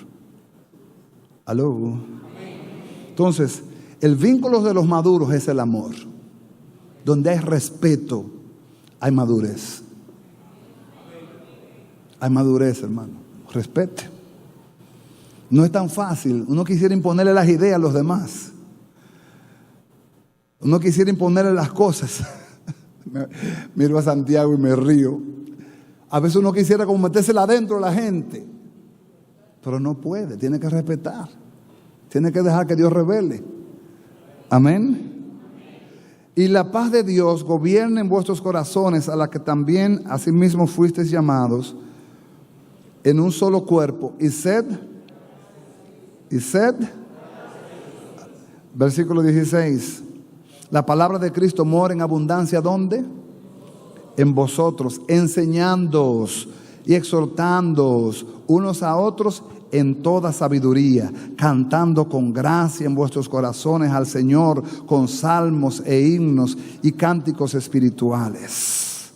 ¿Aló? Entonces, el vínculo de los maduros es el amor. Donde hay respeto, hay madurez. Hay madurez, hermano. Respete. No es tan fácil. Uno quisiera imponerle las ideas a los demás. Uno quisiera imponerle las cosas. Miro a Santiago y me río. A veces uno quisiera como metérsela adentro de la gente. Pero no puede. Tiene que respetar. Tiene que dejar que Dios revele. Amén. Y la paz de Dios gobierne en vuestros corazones, a la que también asimismo fuisteis llamados en un solo cuerpo. Y sed. Versículo 16. La palabra de Cristo mora en abundancia. ¿Dónde? En vosotros, enseñándoos y exhortándoos unos a otros en toda sabiduría, cantando con gracia en vuestros corazones al Señor con salmos e himnos y cánticos espirituales.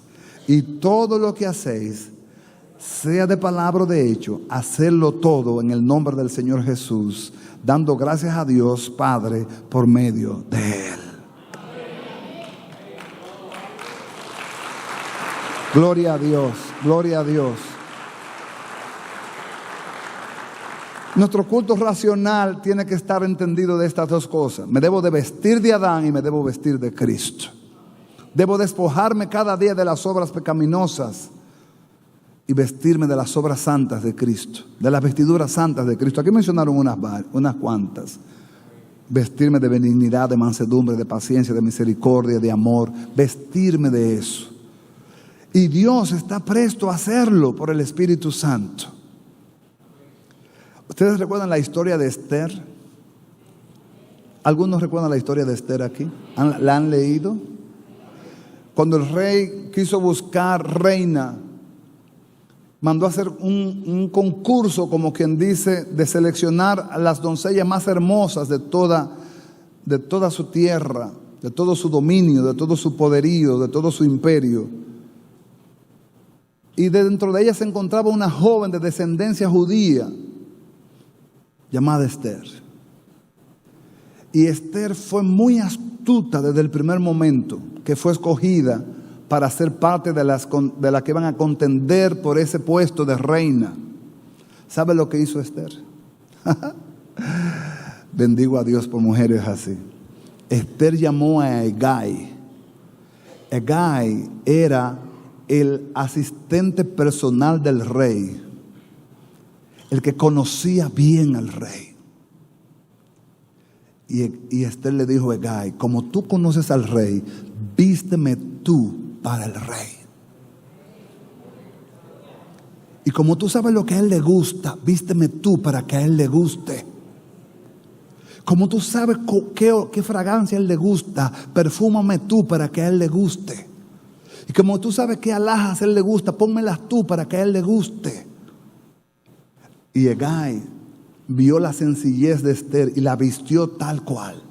Y todo lo que hacéis, sea de palabra o de hecho, hacedlo todo en el nombre del Señor Jesús, dando gracias a Dios Padre por medio de Él. Gloria a Dios, gloria a Dios. Nuestro culto racional tiene que estar entendido de estas dos cosas. Me debo de vestir de Adán y me debo vestir de Cristo. Debo despojarme cada día de las obras pecaminosas y vestirme de las obras santas de Cristo, de las vestiduras santas de Cristo. Aquí mencionaron unas cuantas. Vestirme de benignidad, de mansedumbre, de paciencia, de misericordia, de amor. Vestirme de eso. Y Dios está presto a hacerlo por el Espíritu Santo. ¿Ustedes recuerdan la historia de Esther? ¿Algunos recuerdan la historia de Esther aquí? ¿La han leído? Cuando el rey quiso buscar reina, mandó a hacer un concurso, como quien dice, de seleccionar a las doncellas más hermosas de toda su tierra, de todo su dominio, de todo su poderío, de todo su imperio. Y dentro de ella se encontraba una joven de descendencia judía llamada Esther. Y Esther fue muy astuta desde el primer momento que fue escogida para ser parte de las que iban a contender por ese puesto de reina. ¿Sabe lo que hizo Esther? Bendigo a Dios por mujeres así. Esther llamó a Hegai. Hegai era el asistente personal del rey, el que conocía bien al rey. Y Esther le dijo a Hegai: como tú conoces al rey, vísteme tú para el rey. Y como tú sabes lo que a él le gusta, vísteme tú para que a él le guste. Como tú sabes qué fragancia a él le gusta, perfúmame tú para que a él le guste. Y como tú sabes qué alhajas a él le gusta, pónmelas tú para que a él le guste. Y Hegai vio la sencillez de Esther y la vistió tal cual.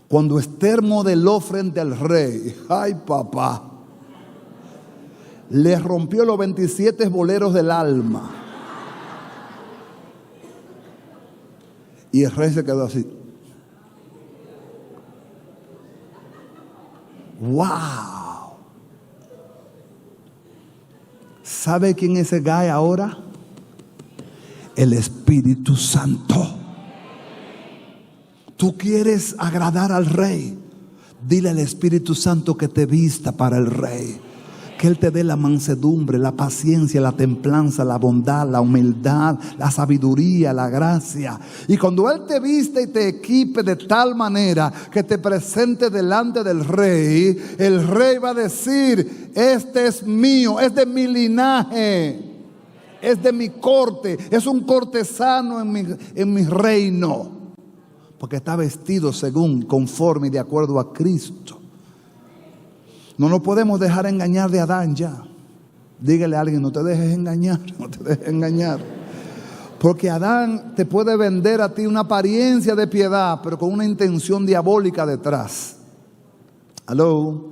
Cuando Esther modeló frente al rey, ay papá, le rompió los 27 boleros del alma. Y el rey se quedó así. ¡Wow! ¿Sabe quién es Hegai ahora? El Espíritu Santo. Tú quieres agradar al rey, dile al Espíritu Santo que te vista para el rey, que Él te dé la mansedumbre, la paciencia, la templanza, la bondad, la humildad, la sabiduría, la gracia. Y cuando Él te viste y te equipe de tal manera que te presente delante del rey, el rey va a decir: este es mío, es de mi linaje, es de mi corte, es un cortesano en mi reino. Porque está vestido según, conforme y de acuerdo a Cristo. No nos podemos dejar engañar de Adán ya. Dígale a alguien: no te dejes engañar, no te dejes engañar. Porque Adán te puede vender a ti una apariencia de piedad, pero con una intención diabólica detrás. ¿Aló?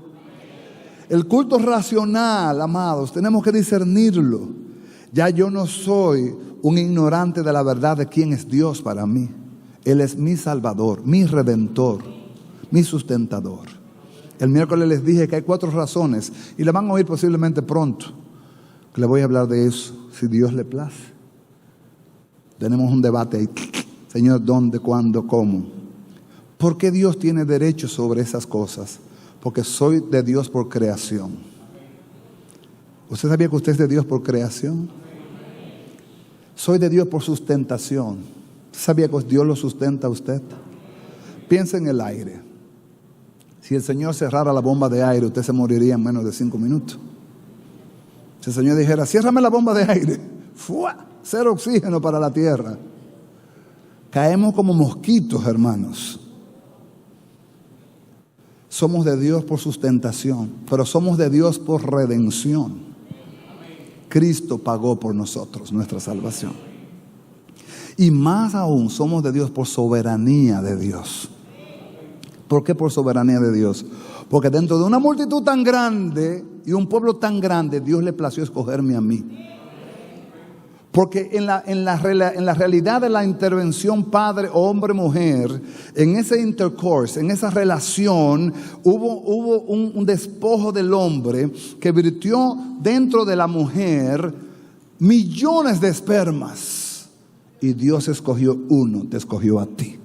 El culto racional, amados, tenemos que discernirlo. Ya yo no soy un ignorante de la verdad de quién es Dios para mí. Él es mi Salvador, mi Redentor, mi sustentador. El miércoles les dije que hay 4 razones, y le van a oír posiblemente pronto, que le voy a hablar de eso, si Dios le place. Tenemos un debate ahí. Señor, ¿dónde, cuándo, cómo? ¿Por qué Dios tiene derecho sobre esas cosas? Porque soy de Dios por creación. ¿Usted sabía que usted es de Dios por creación? Soy de Dios por sustentación. ¿Sabía que Dios lo sustenta a usted? Piensa en el aire. Si el Señor cerrara la bomba de aire, usted se moriría en menos de 5 minutos. Si el Señor dijera: ciérrame la bomba de aire, ¡fua! 0 oxígeno para la tierra. Caemos como mosquitos, hermanos. Somos de Dios por sustentación, pero somos de Dios por redención. Cristo pagó por nosotros nuestra salvación. Y más aún, somos de Dios por soberanía de Dios. ¿Por qué por soberanía de Dios? Porque dentro de una multitud tan grande y un pueblo tan grande, Dios le plació escogerme a mí. Porque en la realidad de la intervención padre, hombre, mujer, en ese intercourse, en esa relación, hubo un despojo del hombre que virtió dentro de la mujer millones de espermas. Y Dios escogió uno, te escogió a ti.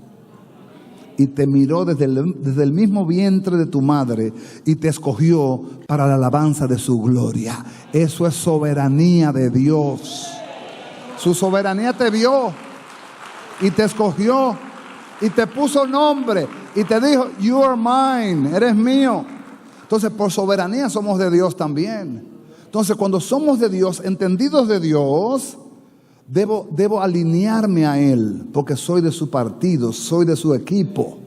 Y te miró desde el mismo vientre de tu madre y te escogió para la alabanza de su gloria. Eso es soberanía de Dios. Su soberanía te vio y te escogió y te puso nombre y te dijo: you are mine, eres mío. Entonces, por soberanía somos de Dios también. Entonces, cuando somos de Dios, entendidos de Dios, debo alinearme a Él, porque soy de su partido, soy de su equipo.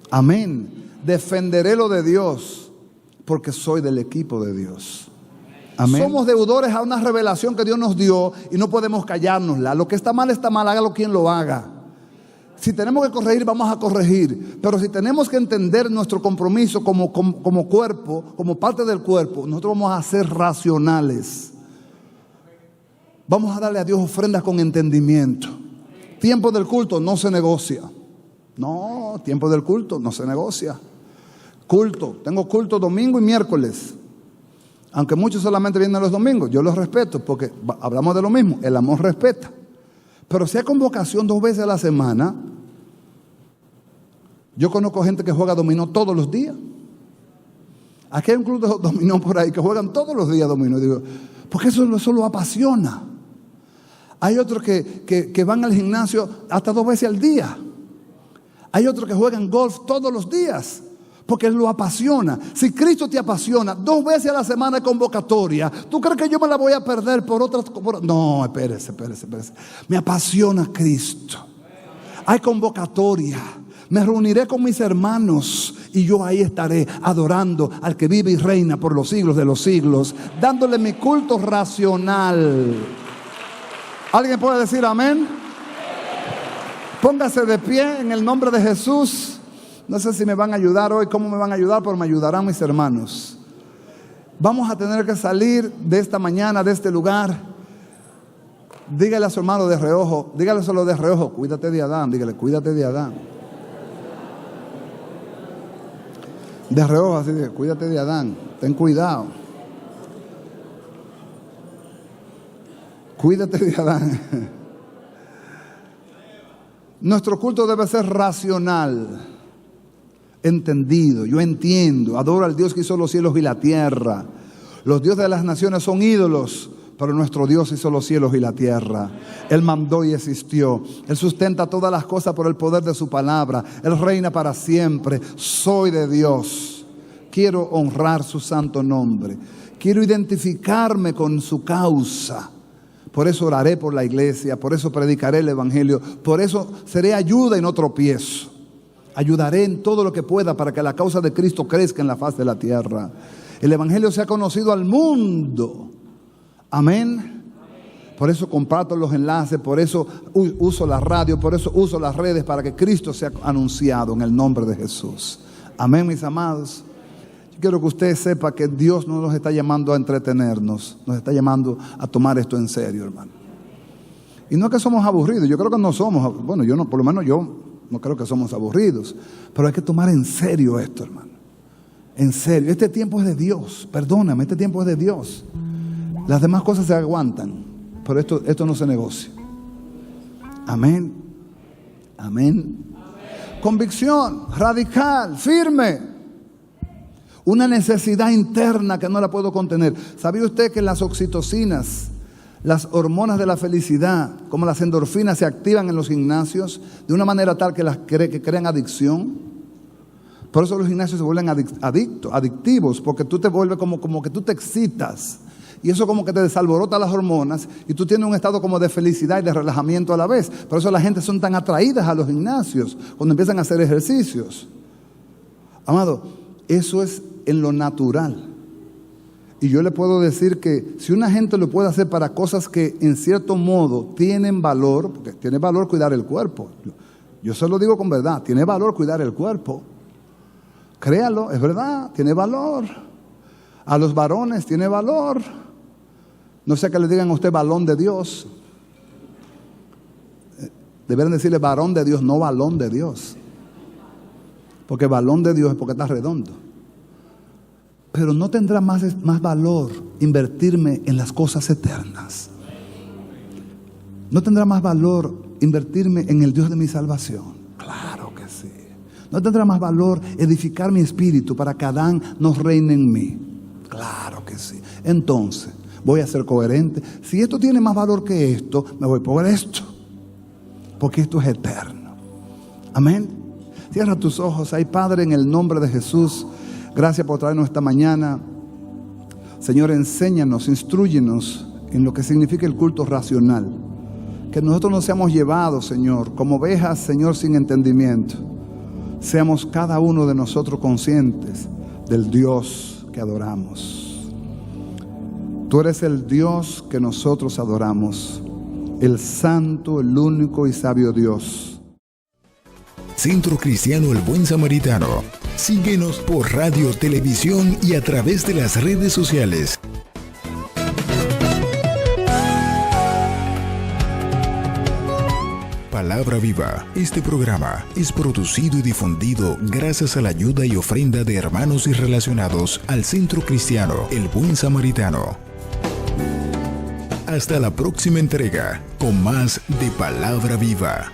Amén. Defenderé lo de Dios, porque soy del equipo de Dios. Amén. Somos deudores a una revelación que Dios nos dio y no podemos callárnosla. Lo que está mal, hágalo quien lo haga. Si tenemos que corregir, vamos a corregir. Pero si tenemos que entender nuestro compromiso como cuerpo, como parte del cuerpo, nosotros vamos a ser racionales. Vamos a darle a Dios ofrendas con entendimiento. Tiempo del culto no se negocia. No, tiempo del culto no se negocia. Culto, tengo culto domingo y miércoles. Aunque muchos solamente vienen los domingos, yo los respeto porque hablamos de lo mismo, el amor respeta. Pero si hay convocación 2 veces a la semana, yo conozco gente que juega dominó todos los días. Aquí hay un club de dominó por ahí que juegan todos los días dominó. Digo, porque eso lo apasiona. Hay otros que van al gimnasio hasta 2 veces al día. Hay otros que juegan golf todos los días, porque lo apasiona. Si Cristo te apasiona, 2 veces a la semana de convocatoria, ¿tú crees que yo me la voy a perder por otras? No, espérese. Me apasiona Cristo. Hay convocatoria. Me reuniré con mis hermanos y yo ahí estaré adorando al que vive y reina por los siglos de los siglos, dándole mi culto racional. ¿Alguien puede decir amén? Póngase de pie en el nombre de Jesús. No sé si me van a ayudar hoy, cómo me van a ayudar, pero me ayudarán mis hermanos. Vamos a tener que salir de esta mañana, de este lugar. Dígale a su hermano de reojo, dígale solo de reojo, cuídate de Adán, dígale, cuídate de Adán. De reojo, así, cuídate de Adán, ten cuidado. Cuídate de Adán. Nuestro culto debe ser racional, entendido. Yo entiendo, adoro al Dios que hizo los cielos y la tierra. Los dioses de las naciones son ídolos, pero nuestro Dios hizo los cielos y la tierra. Él mandó y existió. Él sustenta todas las cosas por el poder de su palabra. Él reina para siempre. Soy de Dios. Quiero honrar su santo nombre. Quiero identificarme con su causa. Por eso oraré por la iglesia, por eso predicaré el evangelio, por eso seré ayuda y no tropiezo. Ayudaré en todo lo que pueda para que la causa de Cristo crezca en la faz de la tierra. El evangelio sea conocido al mundo. Amén. Por eso comparto los enlaces, por eso uso la radio, por eso uso las redes para que Cristo sea anunciado en el nombre de Jesús. Amén, mis amados. Yo quiero que usted sepa que Dios no nos está llamando a entretenernos, nos está llamando a tomar esto en serio, hermano. Y no es que somos aburridos, yo creo que no somos, bueno, yo no, por lo menos yo no creo que somos aburridos, pero hay que tomar en serio esto, hermano. En serio, este tiempo es de Dios, perdóname, este tiempo es de Dios. Las demás cosas se aguantan, pero esto no se negocia. Amén. Amén. Convicción radical, firme. Una necesidad interna que no la puedo contener. ¿Sabía usted que las oxitocinas, las hormonas de la felicidad, como las endorfinas, se activan en los gimnasios de una manera tal que que crean adicción? Por eso los gimnasios se vuelven adictivos, porque tú te vuelves como que tú te excitas. Y eso como que te desalborota las hormonas y tú tienes un estado como de felicidad y de relajamiento a la vez. Por eso la gente son tan atraídas a los gimnasios cuando empiezan a hacer ejercicios. Amado, eso es en lo natural. Y yo le puedo decir que si una gente lo puede hacer para cosas que en cierto modo tienen valor, porque tiene valor cuidar el cuerpo. Yo se lo digo con verdad, tiene valor cuidar el cuerpo. Créalo, es verdad, tiene valor. A los varones tiene valor. No sé que le digan a usted balón de Dios. Deberían decirle varón de Dios, no balón de Dios. Porque balón de Dios es porque está redondo. Pero no tendrá más valor invertirme en las cosas eternas. No tendrá más valor invertirme en el Dios de mi salvación. Claro que sí. No tendrá más valor edificar mi espíritu para que Adán nos reine en mí. Claro que sí. Entonces, voy a ser coherente. Si esto tiene más valor que esto, me voy por esto. Porque esto es eterno. Amén. Cierra tus ojos. Ay, Padre, en el nombre de Jesús, gracias por traernos esta mañana. Señor, enséñanos, instrúyenos en lo que significa el culto racional. Que nosotros no seamos llevados, Señor, como ovejas, Señor, sin entendimiento. Seamos cada uno de nosotros conscientes del Dios que adoramos. Tú eres el Dios que nosotros adoramos, el santo, el único y sabio Dios. Centro Cristiano El Buen Samaritano. Síguenos por radio, televisión y a través de las redes sociales. Palabra Viva. Este programa es producido y difundido gracias a la ayuda y ofrenda de hermanos y relacionados al Centro Cristiano El Buen Samaritano. Hasta la próxima entrega con más de Palabra Viva.